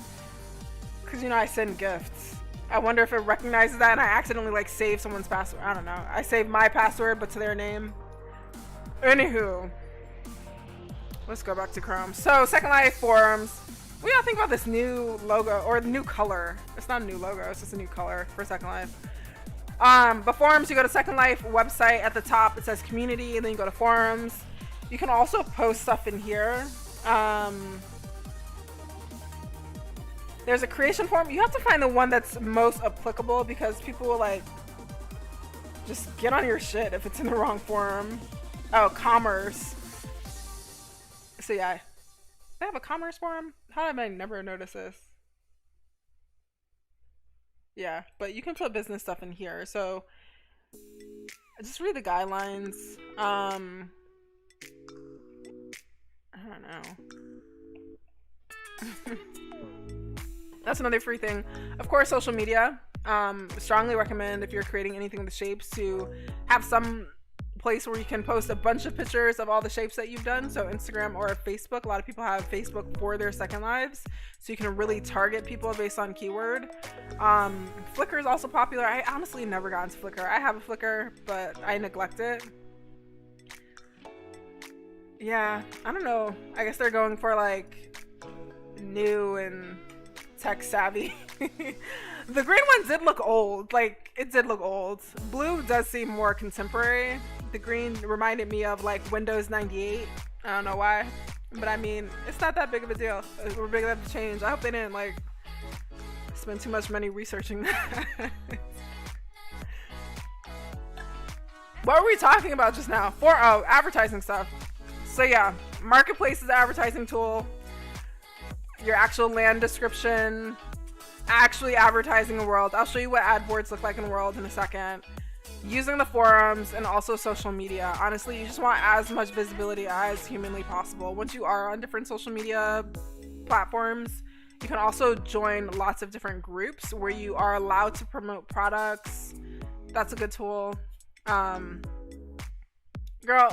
because you know I send gifts, I wonder if it recognizes that and I accidentally like save someone's password. I don't know. I saved my password but to their name. Anywho, let's go back to Chrome. So Second Life forums. What do y'all think about this new logo, or the new color? It's not a new logo, it's just a new color for Second Life. But forums, you go to Second Life website. At the top it says community, and then you go to forums. You can also post stuff in here. There's a creation forum. You have to find the one that's most applicable, because people will like just get on your shit if it's in the wrong forum. Oh, commerce. So yeah, they have a commerce forum. How have I never noticed this? Yeah, but you can put business stuff in here. So just read the guidelines. I don't know. That's another free thing. Of course, social media. Strongly recommend, if you're creating anything with shapes, to have some place where you can post a bunch of pictures of all the shapes that you've done. So Instagram or Facebook. A lot of people have Facebook for their Second Lives, so you can really target people based on keyword. Flickr is also popular. I honestly never got into Flickr. I have a Flickr, but I neglect it. Yeah, I don't know. I guess they're going for like new and tech savvy. The green one did look old. Like, it did look old. Blue does seem more contemporary. The green reminded me of like Windows 98. I don't know why, but I mean, it's not that big of a deal. We're big enough to change. I hope they didn't like spend too much money researching that. What were we talking about just now? Advertising stuff. So yeah, Marketplace is an advertising tool. Your actual land description, actually advertising a world. I'll show you what ad boards look like in world in a second. Using the forums, and also social media. Honestly, you just want as much visibility as humanly possible. Once you are on different social media platforms, you can also join lots of different groups where you are allowed to promote products. That's a good tool. Girl,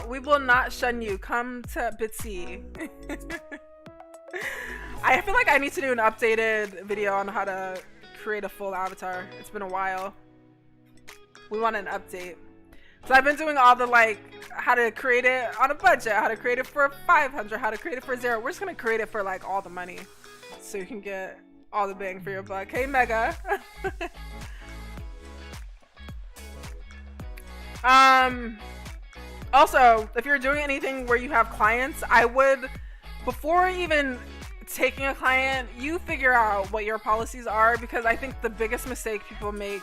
we will not shun you. Come to Bitsy. I feel like I need to do an updated video on how to create a full avatar. It's been a while. We want an update. So I've been doing all the like how to create it on a budget, how to create it for 500, how to create it for 0. We're just gonna create it for like all the money, so you can get all the bang for your buck. Hey Mega. Also, if you're doing anything where you have clients, I would, before even taking a client, you figure out what your policies are, because I think the biggest mistake people make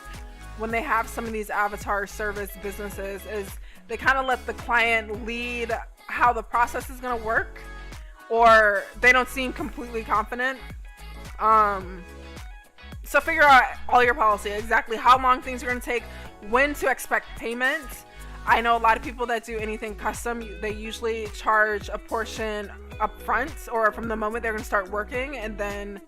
when they have some of these avatar service businesses is they kind of let the client lead how the process is going to work, or they don't seem completely confident. So figure out all your policy, exactly how long things are going to take, when to expect payment. I know a lot of people that do anything custom, they usually charge a portion up front or from the moment they're going to start working, and then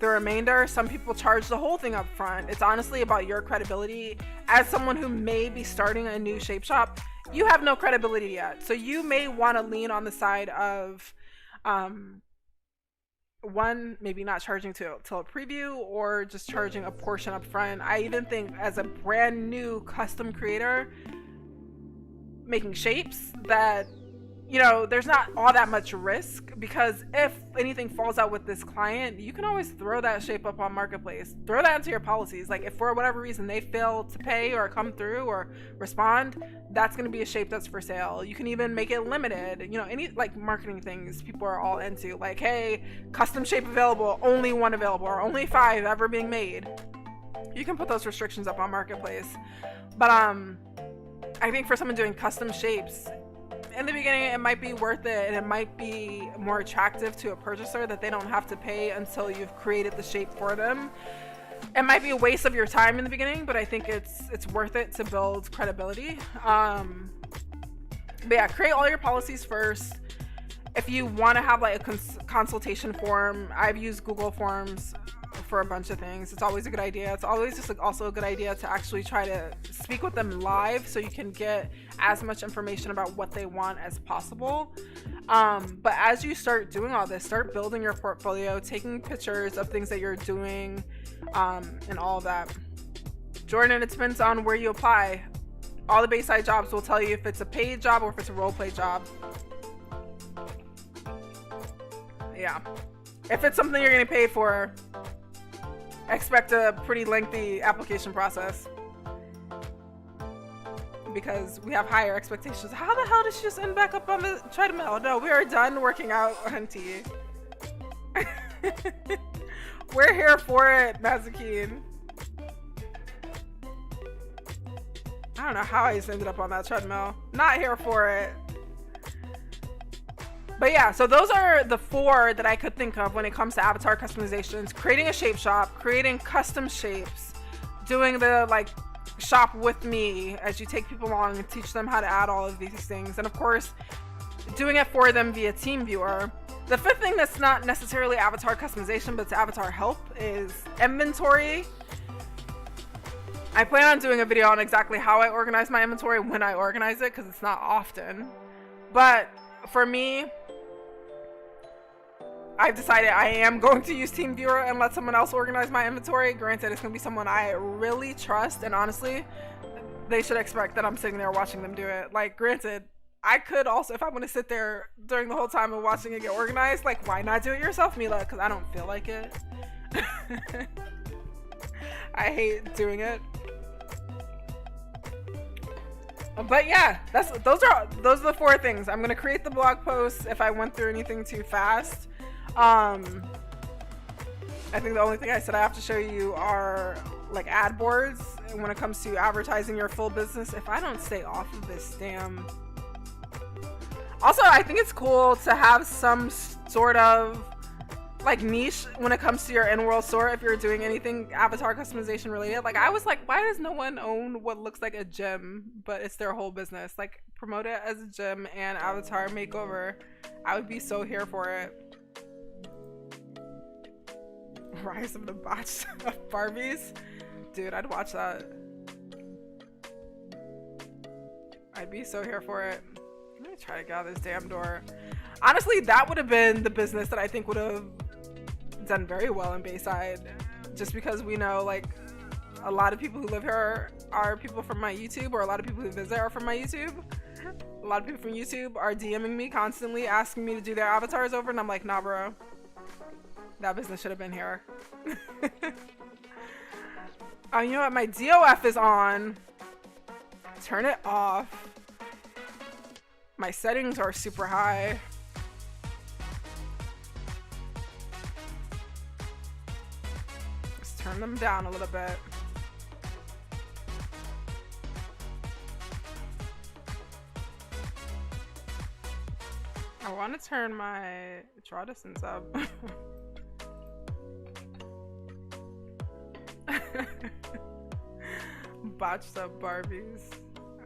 the remainder, some people charge the whole thing up front. It's honestly about your credibility. As someone who may be starting a new shape shop, you have no credibility yet. So you may want to lean on the side of one, maybe not charging till a preview, or just charging a portion up front. I even think as a brand new custom creator making shapes that, you know, there's not all that much risk, because if anything falls out with this client, you can always throw that shape up on Marketplace, throw that into your policies. Like if for whatever reason they fail to pay or come through or respond, that's going to be a shape that's for sale. You can even make it limited, you know, any like marketing things people are all into, like, hey, custom shape available, only one available, or only 5 ever being made. You can put those restrictions up on Marketplace. But I think for someone doing custom shapes, in the beginning, it might be worth it, and it might be more attractive to a purchaser that they don't have to pay until you've created the shape for them. It might be a waste of your time in the beginning, but I think it's worth it to build credibility. But yeah, create all your policies first. If you want to have like a consultation form, I've used Google Forms for a bunch of things. It's always a good idea. It's always just like also a good idea to actually try to speak with them live, so you can get as much information about what they want as possible. But as you start doing all this, start building your portfolio, taking pictures of things that you're doing, and all of that. Jordan, it depends on where you apply. All the Bayside jobs will tell you if it's a paid job or if it's a role play job. Yeah. If it's something you're getting paid for, expect a pretty lengthy application process, because we have higher expectations. How the hell did she just end back up on the treadmill? No, we are done working out, hunty. We're here for it, Mazakine. I don't know how I just ended up on that treadmill. Not here for it. But yeah, so those are the 4 that I could think of when it comes to avatar customizations: creating a shape shop, creating custom shapes, doing the like shop with me as you take people along and teach them how to add all of these things, and of course doing it for them via TeamViewer. The 5th thing that's not necessarily avatar customization, but it's avatar help, is inventory. I plan on doing a video on exactly how I organize my inventory when I organize it, because it's not often. But for me, I've decided I am going to use TeamViewer and let someone else organize my inventory. Granted, it's going to be someone I really trust, and honestly, they should expect that I'm sitting there watching them do it. Like, granted, I could also, if I want to sit there during the whole time of watching it get organized, like, why not do it yourself, Meela? Because I don't feel like it. I hate doing it. But yeah, those are the 4 things. I'm gonna create the blog posts if I went through anything too fast. I think the only thing I said I have to show you are like ad boards when it comes to advertising your full business. If I don't stay off of this damn. Also, I think it's cool to have some sort of like niche when it comes to your in-world store if you're doing anything avatar customization related. Like, I was like, why does no one own what looks like a gym but it's their whole business? Like, promote it as a gym and avatar makeover. I would be so here for it. Rise of the botched Barbies, dude, I'd watch that. I'd be so here for it. Let me try to get out of this damn door. Honestly, that would have been the business that I think would have done very well in Bayside, just because we know like a lot of people who live here are people from my YouTube, or a lot of people who visit are from my YouTube. A lot of people from YouTube are DMing me constantly asking me to do their avatars over, and I'm like, nah bro, that business should have been here. Oh, you know what, my DOF is on. Turn it off. My settings are super high. Let's turn them down a little bit. I want to turn my draw distance up. Botched up Barbies.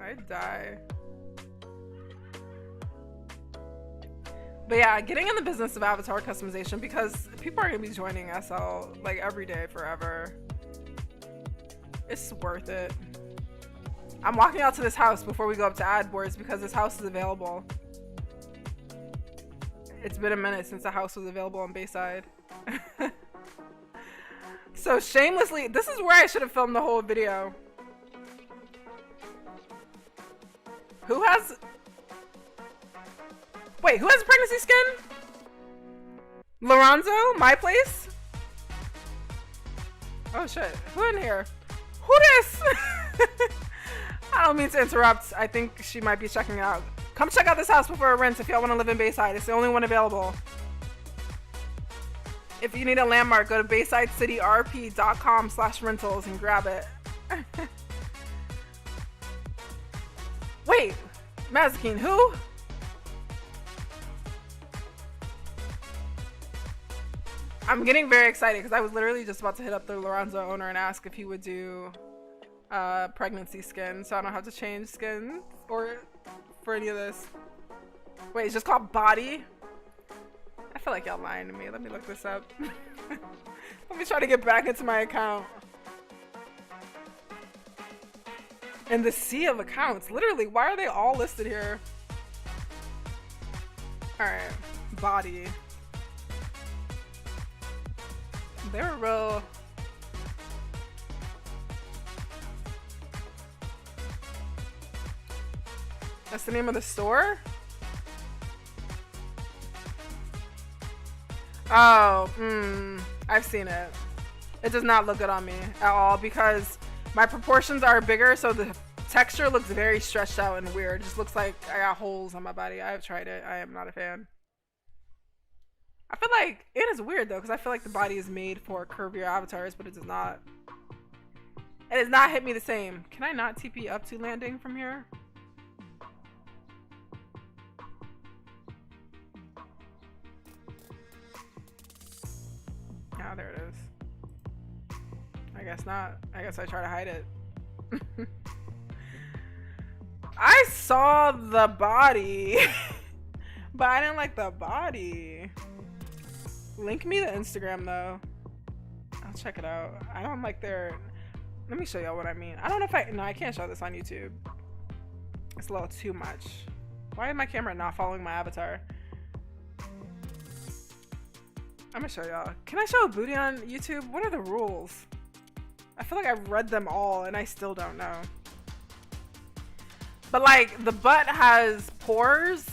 I'd die. But yeah, getting in the business of avatar customization, because people are gonna be joining SL like every day forever. It's worth it. I'm walking out to this house before we go up to ad boards because this house is available. It's been a minute since the house was available on Bayside. So shamelessly, this is where I should have filmed the whole video. Who has... Wait, who has pregnancy skin? Lorenzo? My place? Oh shit, who in here? Who this? I don't mean to interrupt. I think she might be checking it out. Come check out this house before it rents if y'all want to live in Bayside. It's the only one available. If you need a landmark, go to baysidecityrp.com/rentals and grab it. Wait, Mazikeen, who? I'm getting very excited because I was literally just about to hit up the Lorenzo owner and ask if he would do pregnancy skin, so I don't have to change skins or for any of this. Wait, it's just called body? I feel like y'all lying to me. Let me look this up. Let me try to get back into my account. And the sea of accounts. Literally, why are they all listed here? Alright, body. They were real... That's the name of the store? Oh, I've seen it. It does not look good on me at all because my proportions are bigger, so the texture looks very stretched out and weird. It just looks like I got holes on my body. I've tried it. I am not a fan. I feel like it is weird though because I feel like the body is made for curvier avatars, but it does not. It does not hit me the same. Can I not TP up to landing from here? Oh, there it is. I guess not. I guess I try to hide it. I saw the body, but I didn't like the body. Link me the Instagram though. I'll check it out. I don't like their... Let me show y'all what I mean. I don't know if I... No, I can't show this on YouTube. It's a little too much. Why is my camera not following my avatar? I'm gonna show y'all. Can I show a booty on YouTube? What are the rules? I feel like I've read them all and I still don't know. But like the butt has pores,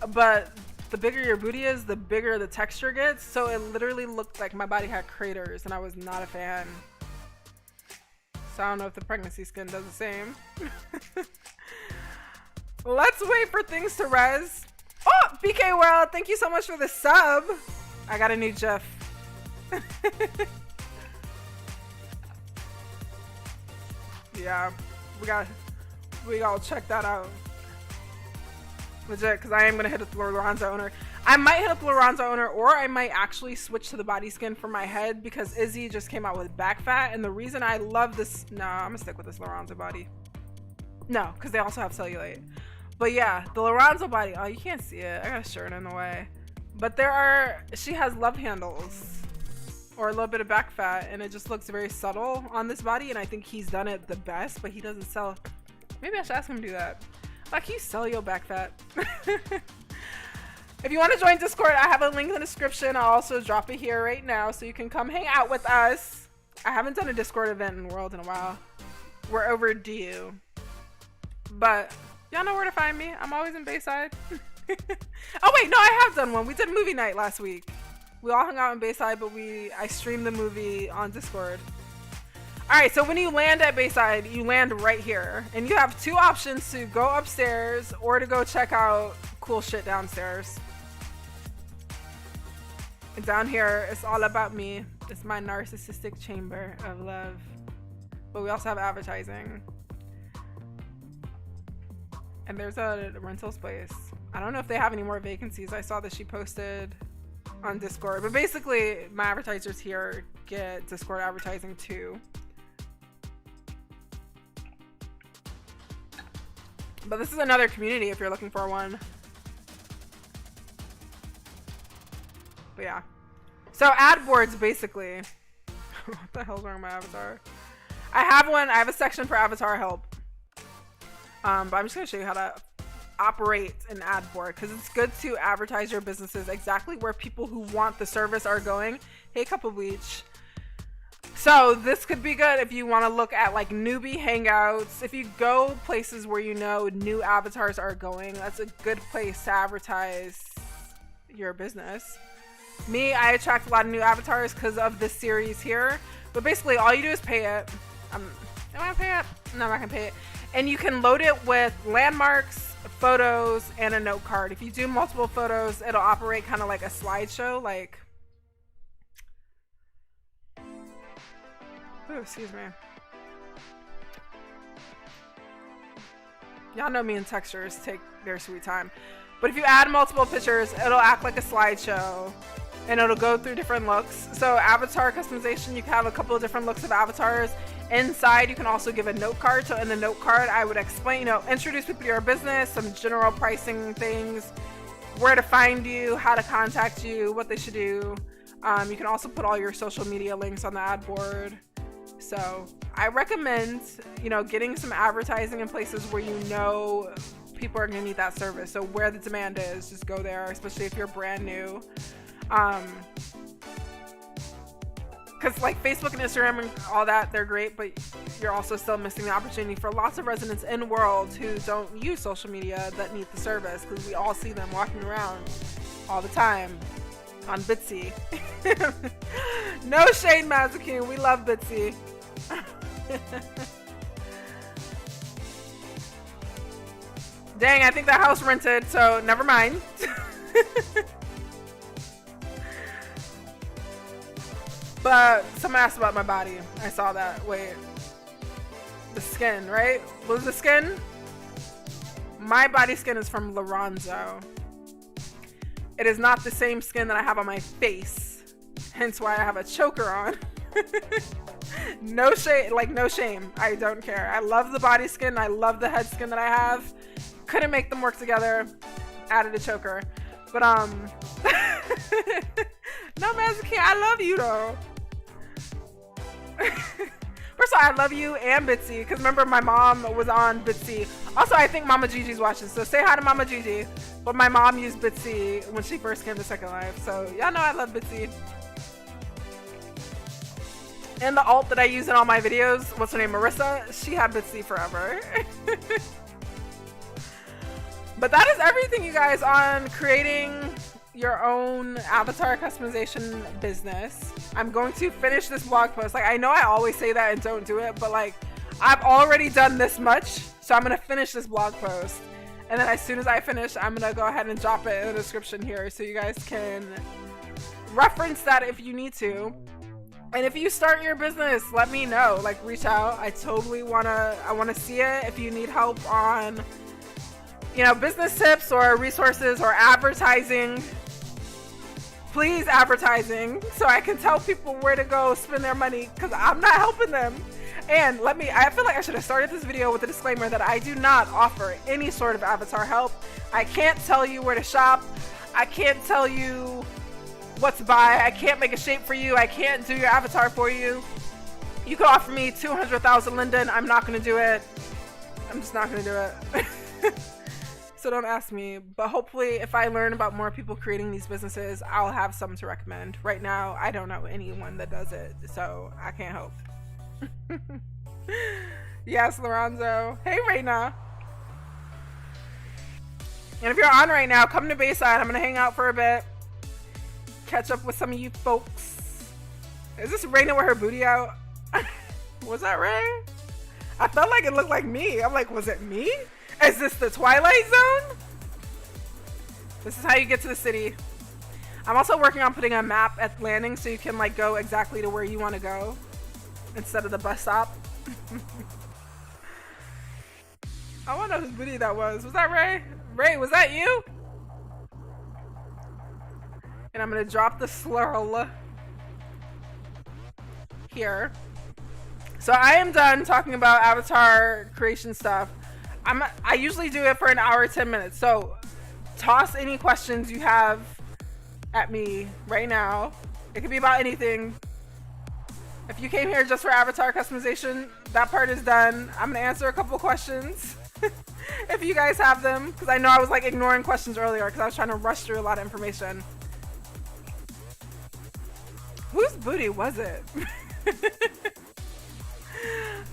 but the bigger your booty is, the bigger the texture gets. So it literally looked like my body had craters and I was not a fan. So I don't know if the pregnancy skin does the same. Let's wait for things to res. Oh, BK World, thank you so much for the sub. I got a new GIF. Yeah, we gotta check that out. Legit, because I am gonna hit up the Lorenzo owner. I might hit up the Lorenzo owner, or I might actually switch to the body skin for my head because Izzy just came out with back fat, and the reason I love this, no, I'm gonna stick with this Lorenzo body. No, because they also have cellulite. But yeah, the Lorenzo body. Oh, you can't see it. I got a shirt in the way. But she has love handles or a little bit of back fat, and it just looks very subtle on this body, and I think he's done it the best, but he doesn't sell. Maybe I should ask him to do that. Like, you sell your back fat. If you want to join Discord, I have a link in the description. I'll also drop it here right now so you can come hang out with us. I haven't done a Discord event in the world in a while. We're overdue. But y'all know where to find me. I'm always in Bayside. Oh wait, no, I have done one. We did movie night last week. We all hung out in Bayside, but I streamed the movie on Discord. Alright, so when you land at Bayside, you land right here. And you have two options to go upstairs or to go check out cool shit downstairs. And down here, it's all about me. It's my narcissistic chamber of love. But we also have advertising. And there's a rentals place. I don't know if they have any more vacancies. I saw that she posted on Discord. But basically, my advertisers here get Discord advertising too. But this is another community if you're looking for one. But yeah. So ad boards basically. What the hell's wrong with my avatar? I have one. I have a section for avatar help. But I'm just gonna show you how to operate an ad board because it's good to advertise your businesses exactly where people who want the service are going. Hey, Cup of Bleach. So this could be good if you want to look at like newbie hangouts. If you go places where you know new avatars are going, that's a good place to advertise your business. Me, I attract a lot of new avatars because of this series here. But basically, all you do is pay it. Am I gonna pay it? No, I'm not gonna pay it. And you can load it with landmarks, photos, and a note card. If you do multiple photos, it'll operate kind of like a slideshow. Like, oh, excuse me. Y'all know me and textures take their sweet time. But if you add multiple pictures, it'll act like a slideshow. And it'll go through different looks. So avatar customization, you can have a couple of different looks of avatars. Inside, you can also give a note card. So in the note card, I would explain, you know, introduce people to your business, some general pricing things, where to find you, how to contact you, what they should do. You can also put all your social media links on the ad board. So I recommend, you know, getting some advertising in places where you know people are going to need that service. So where the demand is, just go there, especially if you're brand new. Because like Facebook and Instagram and all that, they're great, but you're also still missing the opportunity for lots of residents in the world who don't use social media that need the service, because we all see them walking around all the time on Bitsy. No shade, Mazakine, we love Bitsy. Dang, I think that house rented, so never mind. But someone asked about my body. I saw that. Wait. The skin, right? What was the skin? My body skin is from Lorenzo. It is not the same skin that I have on my face. Hence why I have a choker on. No shame, like no shame. I don't care. I love the body skin. I love the head skin that I have. Couldn't make them work together. Added a choker. But no, Mazaki, I love you though. First of all, I love you and Bitsy, because remember my mom was on Bitsy. Also, I think Mama Gigi's watching, so say hi to Mama Gigi. But my mom used Bitsy when she first came to Second Life, so y'all know I love Bitsy. And the alt that I use in all my videos, what's her name, Marissa? She had Bitsy forever. But that is everything, you guys, on creating your own avatar customization business. I'm going to finish this blog post. Like, I know I always say that and don't do it, but like, I've already done this much, so I'm gonna finish this blog post. And then as soon as I finish, I'm gonna go ahead and drop it in the description here so you guys can reference that if you need to. And if you start your business, let me know. Like, reach out. I totally wanna see it. If you need help on, you know, business tips or resources or advertising, please advertising, so I can tell people where to go spend their money, because I'm not helping them. And I feel like I should have started this video with a disclaimer that I do not offer any sort of avatar help. I can't tell you where to shop. I can't tell you what to buy. I can't make a shape for you. I can't do your avatar for you. You could offer me 200,000 Linden. I'm not going to do it. I'm just not going to do it. So don't ask me, but hopefully if I learn about more people creating these businesses, I'll have some to recommend. Right now, I don't know anyone that does it, so I can't help. Yes, Lorenzo. Hey, Reina. And if you're on right now, come to Bayside. I'm going to hang out for a bit. Catch up with some of you folks. Is this Reina with her booty out? Was that Ray? I felt like it looked like me. I'm like, was it me? Is this the Twilight Zone? This is how you get to the city. I'm also working on putting a map at landing so you can like go exactly to where you want to go instead of the bus stop. I want to know whose booty that was. Was that Ray? Ray, was that you? And I'm going to drop the slurl here. So I am done talking about avatar creation stuff. I usually do it for an hour, 10 minutes. So toss any questions you have at me right now. It could be about anything. If you came here just for avatar customization, that part is done. I'm gonna answer a couple questions if you guys have them, because I know I was like ignoring questions earlier because I was trying to rush through a lot of information. Whose booty was it?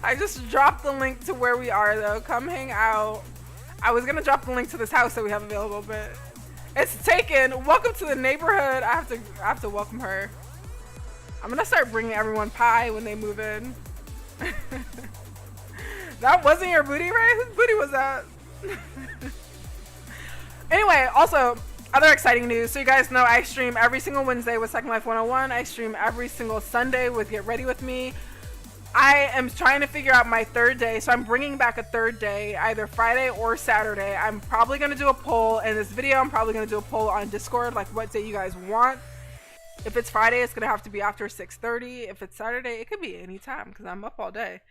I just dropped the link to where we are though. Come hang out. I was gonna drop the link to this house that we have available, but it's taken. Welcome to the neighborhood. I have to welcome her. I'm gonna start bringing everyone pie when they move in. That wasn't your booty, right? Whose booty was that? Anyway, also, other exciting news. So you guys know I stream every single Wednesday with Second Life 101. I stream every single Sunday with Get Ready With Me. I am trying to figure out my third day, so I'm bringing back a third day, either Friday or Saturday. I'm probably gonna do a poll in this video. I'm probably gonna do a poll on Discord, like what day you guys want. If it's Friday, it's gonna have to be after 6:30. If it's Saturday, it could be any time because I'm up all day.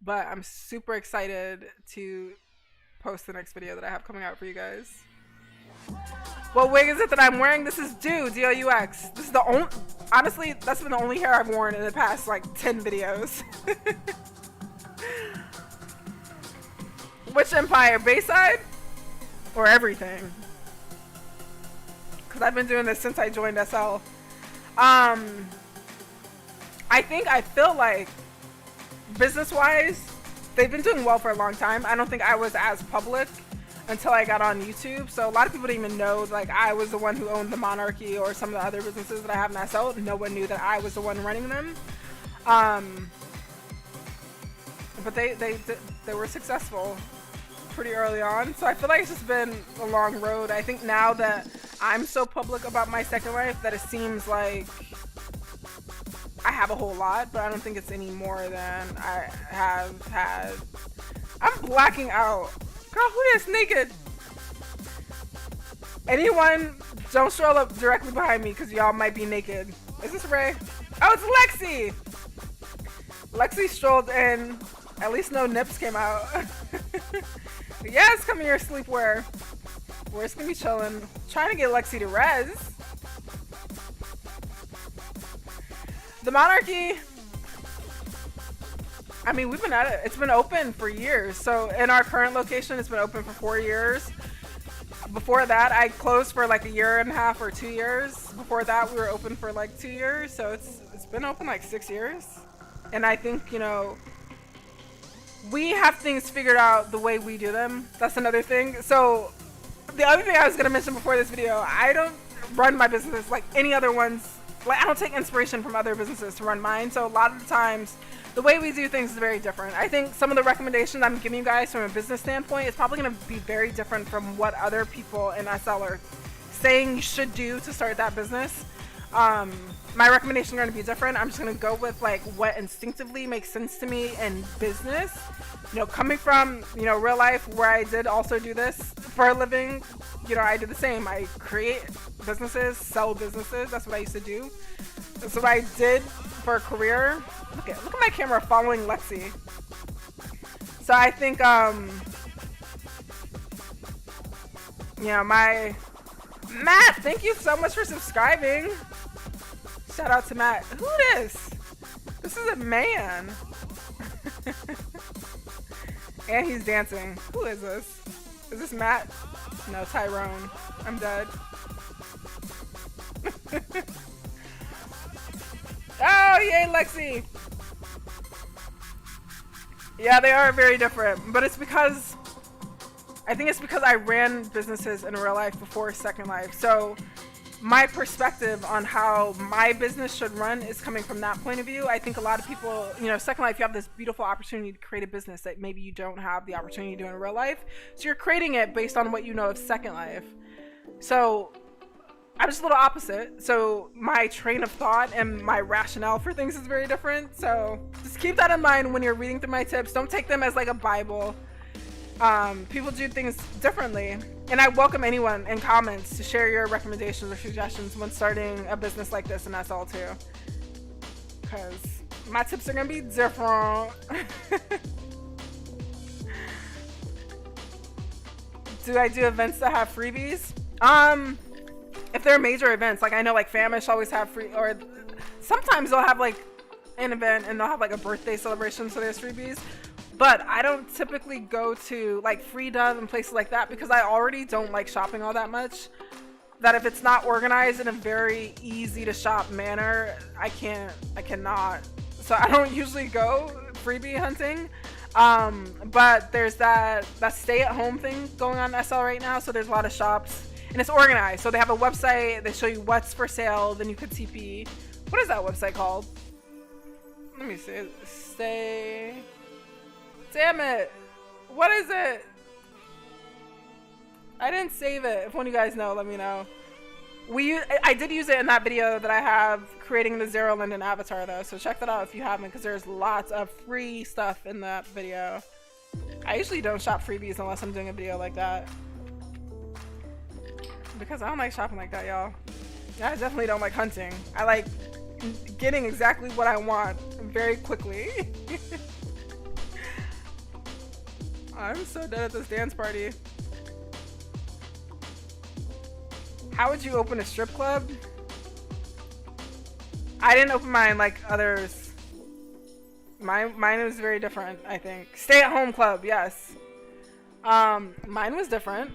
But I'm super excited to post the next video that I have coming out for you guys. What wig is it that I'm wearing? This is D-O-U-X. This is the only, honestly, that's been the only hair I've worn in the past like 10 videos. Which empire? Bayside? Or everything? Because I've been doing this since I joined SL. I feel like business-wise, they've been doing well for a long time. I don't think I was as public until I got on YouTube. So a lot of people didn't even know like I was the one who owned the Monarchy or some of the other businesses that I have in SL. No one knew that I was the one running them. But they were successful pretty early on. So I feel like it's just been a long road. I think now that I'm so public about my Second Life that it seems like I have a whole lot, but I don't think it's any more than I have had. I'm blacking out. Girl, who is naked? Anyone, don't stroll up directly behind me because y'all might be naked. Is this Ray? Oh, it's Lexi! Lexi strolled in. At least no nips came out. Yes, come here, sleepwear. We're just gonna be chilling. Trying to get Lexi to res. The Monarchy, I mean, we've been at it. It's been open for years. So in our current location, it's been open for 4 years. Before that, I closed for like a year and a half or 2 years. Before that, we were open for like 2 years. So it's been open like 6 years. And I think, you know, we have things figured out the way we do them. That's another thing. So the other thing I was going to mention before this video, I don't run my business like any other ones. Like, I don't take inspiration from other businesses to run mine. So a lot of the times, the way we do things is very different. I think some of the recommendations I'm giving you guys from a business standpoint is probably going to be very different from what other people in SL are saying you should do to start that business. My recommendations are going to be different. I'm just going to go with like what instinctively makes sense to me in business. You know, coming from, you know, real life where I did also do this for a living, you know, I did the same. I create businesses, sell businesses. That's what I used to do. That's what I did for a career. Look at my camera following Lexi. So I think, you know, Matt, thank you so much for subscribing. Shout out to Matt. Who this? This is a man. And he's dancing. Who is this? Is this Matt? No, Tyrone. I'm dead. Oh, yay, Lexi. Yeah, they are very different, but it's because I think it's because I ran businesses in real life before Second Life. So my perspective on how my business should run is coming from that point of view. I think a lot of people, you know, Second Life, you have this beautiful opportunity to create a business that maybe you don't have the opportunity to do in real life. So you're creating it based on what you know of Second Life. So I'm just a little opposite. So my train of thought and my rationale for things is very different. So just keep that in mind when you're reading through my tips. Don't take them as like a Bible. People do things differently. And I welcome anyone in comments to share your recommendations or suggestions when starting a business like this in SL too. Because my tips are going to be different. Do I do events that have freebies? If they're major events, like I know like Famish always have free, or sometimes they'll have like an event and they'll have like a birthday celebration, so there's freebies. But I don't typically go to like Free Dove and places like that because I already don't like shopping all that much. That if it's not organized in a very easy to shop manner, I cannot. So I don't usually go freebie hunting. But there's that stay at home thing going on in SL right now. So there's a lot of shops and it's organized. So they have a website, they show you what's for sale, then you could TP. What is that website called? Let me see. Damn it. What is it? I didn't save it. If one of you guys know, let me know. I did use it in that video that I have creating the Zero Linden avatar though, so check that out if you haven't, because there's lots of free stuff in that video. I usually don't shop freebies unless I'm doing a video like that, because I don't like shopping like that, y'all. I definitely don't like hunting. I like getting exactly what I want very quickly. I'm so dead at this dance party. How would you open a strip club? I didn't open mine like others. Mine was very different, I think. Stay at home club, yes. Mine was different.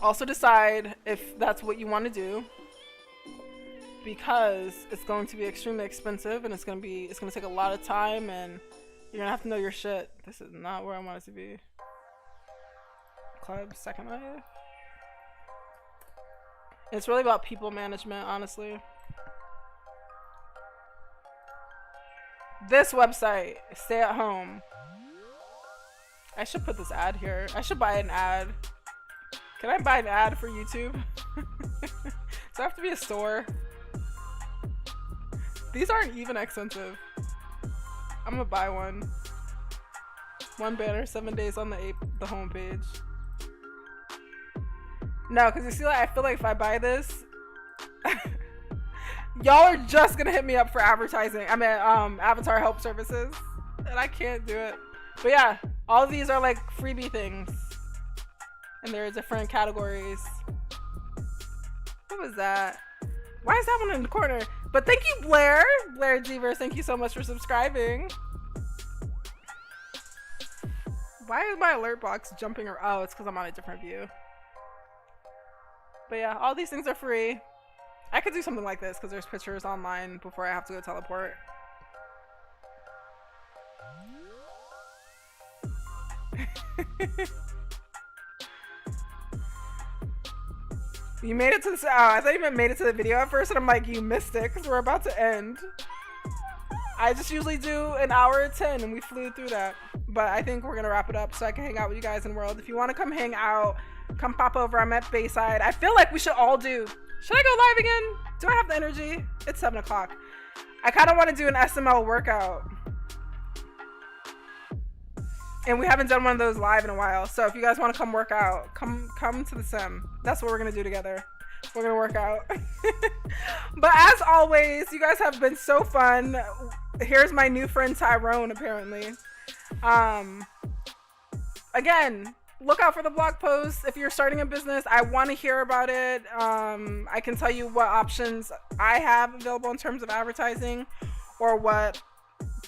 Also decide if that's what you want to do, because it's going to be extremely expensive and it's gonna take a lot of time and you're gonna have to know your shit. This is not where I want it to be. Club Second Life. It's really about people management, honestly. This website, Stay at Home. I should put this ad here. I should buy an ad. Can I buy an ad for YouTube? Does it have to be a store? These aren't even expensive. I'm gonna buy one. One banner, 7 days on the homepage. No, because you see, like, I feel like if I buy this, y'all are just gonna hit me up for advertising. I mean, avatar help services, and I can't do it. But yeah, all of these are like freebie things, and there are different categories. What was that? Why is that one in the corner? But thank you, Blair Jeevers. Thank you so much for subscribing. Why is my alert box jumping? Oh, it's because I'm on a different view. But yeah, all these things are free. I could do something like this because there's pictures online before I have to go teleport. You made it to the... Oh, I thought you made it to the video at first, and I'm like, you missed it because we're about to end. I just usually do an hour at 10, and we flew through that. But I think we're going to wrap it up so I can hang out with you guys in World. If you want to come hang out, come pop over. I'm at Bayside. I feel like we should all do... Should I go live again? Do I have the energy? It's 7 o'clock. I kind of want to do an SML workout. And we haven't done one of those live in a while. So if you guys want to come work out, come to the sim. That's what we're going to do together. We're going to work out. But as always, you guys have been so fun. Here's my new friend Tyrone, apparently. Again, look out for the blog posts. If you're starting a business, I want to hear about it. I can tell you what options I have available in terms of advertising, or what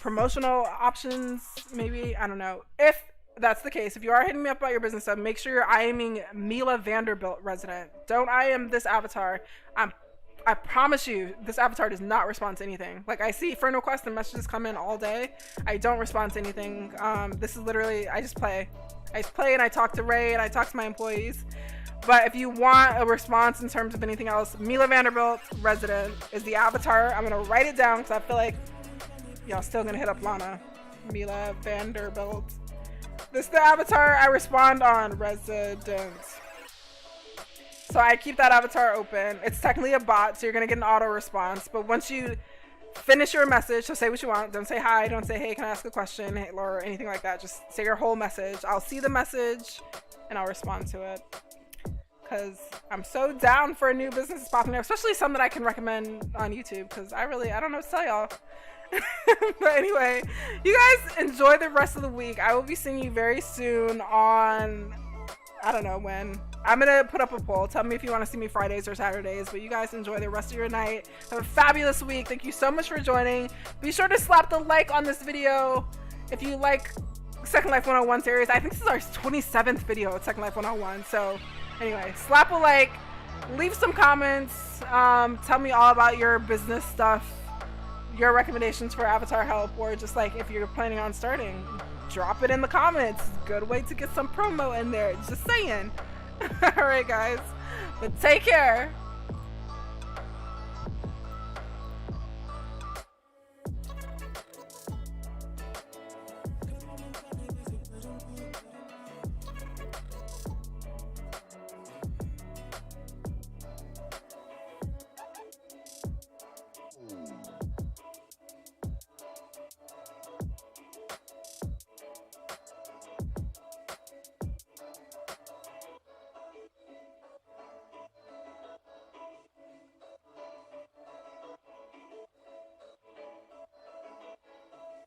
promotional options, maybe. I don't know. If that's the case, if you are hitting me up about your business stuff, make sure you're IMing Meela Vanderbuilt resident. Don't IM this avatar. I promise you, this avatar does not respond to anything. Like, I see friend requests and messages come in all day. I don't respond to anything. This is literally, I just play. I play and I talk to Ray and I talk to my employees. But if you want a response in terms of anything else, Meela Vanderbilt resident is the avatar. I'm gonna write it down because I feel like y'all still gonna hit up Lana. Meela Vanderbilt. This is the avatar I respond on, resident. So I keep that avatar open. It's technically a bot, so you're gonna get an auto response. But once you finish your message, so say what you want. Don't say hi, don't say hey, can I ask a question, hey, or anything like that. Just say your whole message. I'll see the message and I'll respond to it. Because I'm so down for a new business popping up, especially some that I can recommend on YouTube, because I don't know what to tell y'all. But anyway, you guys enjoy the rest of the week. I will be seeing you very soon on I don't know when. I'm gonna put up a poll. Tell me if you want to see me Fridays or Saturdays. But you guys enjoy the rest of your night. Have a fabulous week. Thank you so much for joining. Be sure to slap the like on this video if you like Second Life 101 series. I think this is our 27th video at Second Life 101. So anyway, slap a like, leave some comments, tell me all about your business stuff, your recommendations for avatar help, or just like if you're planning on starting, drop it in the comments. Good way to get some promo in there, just saying. All right guys, but take care.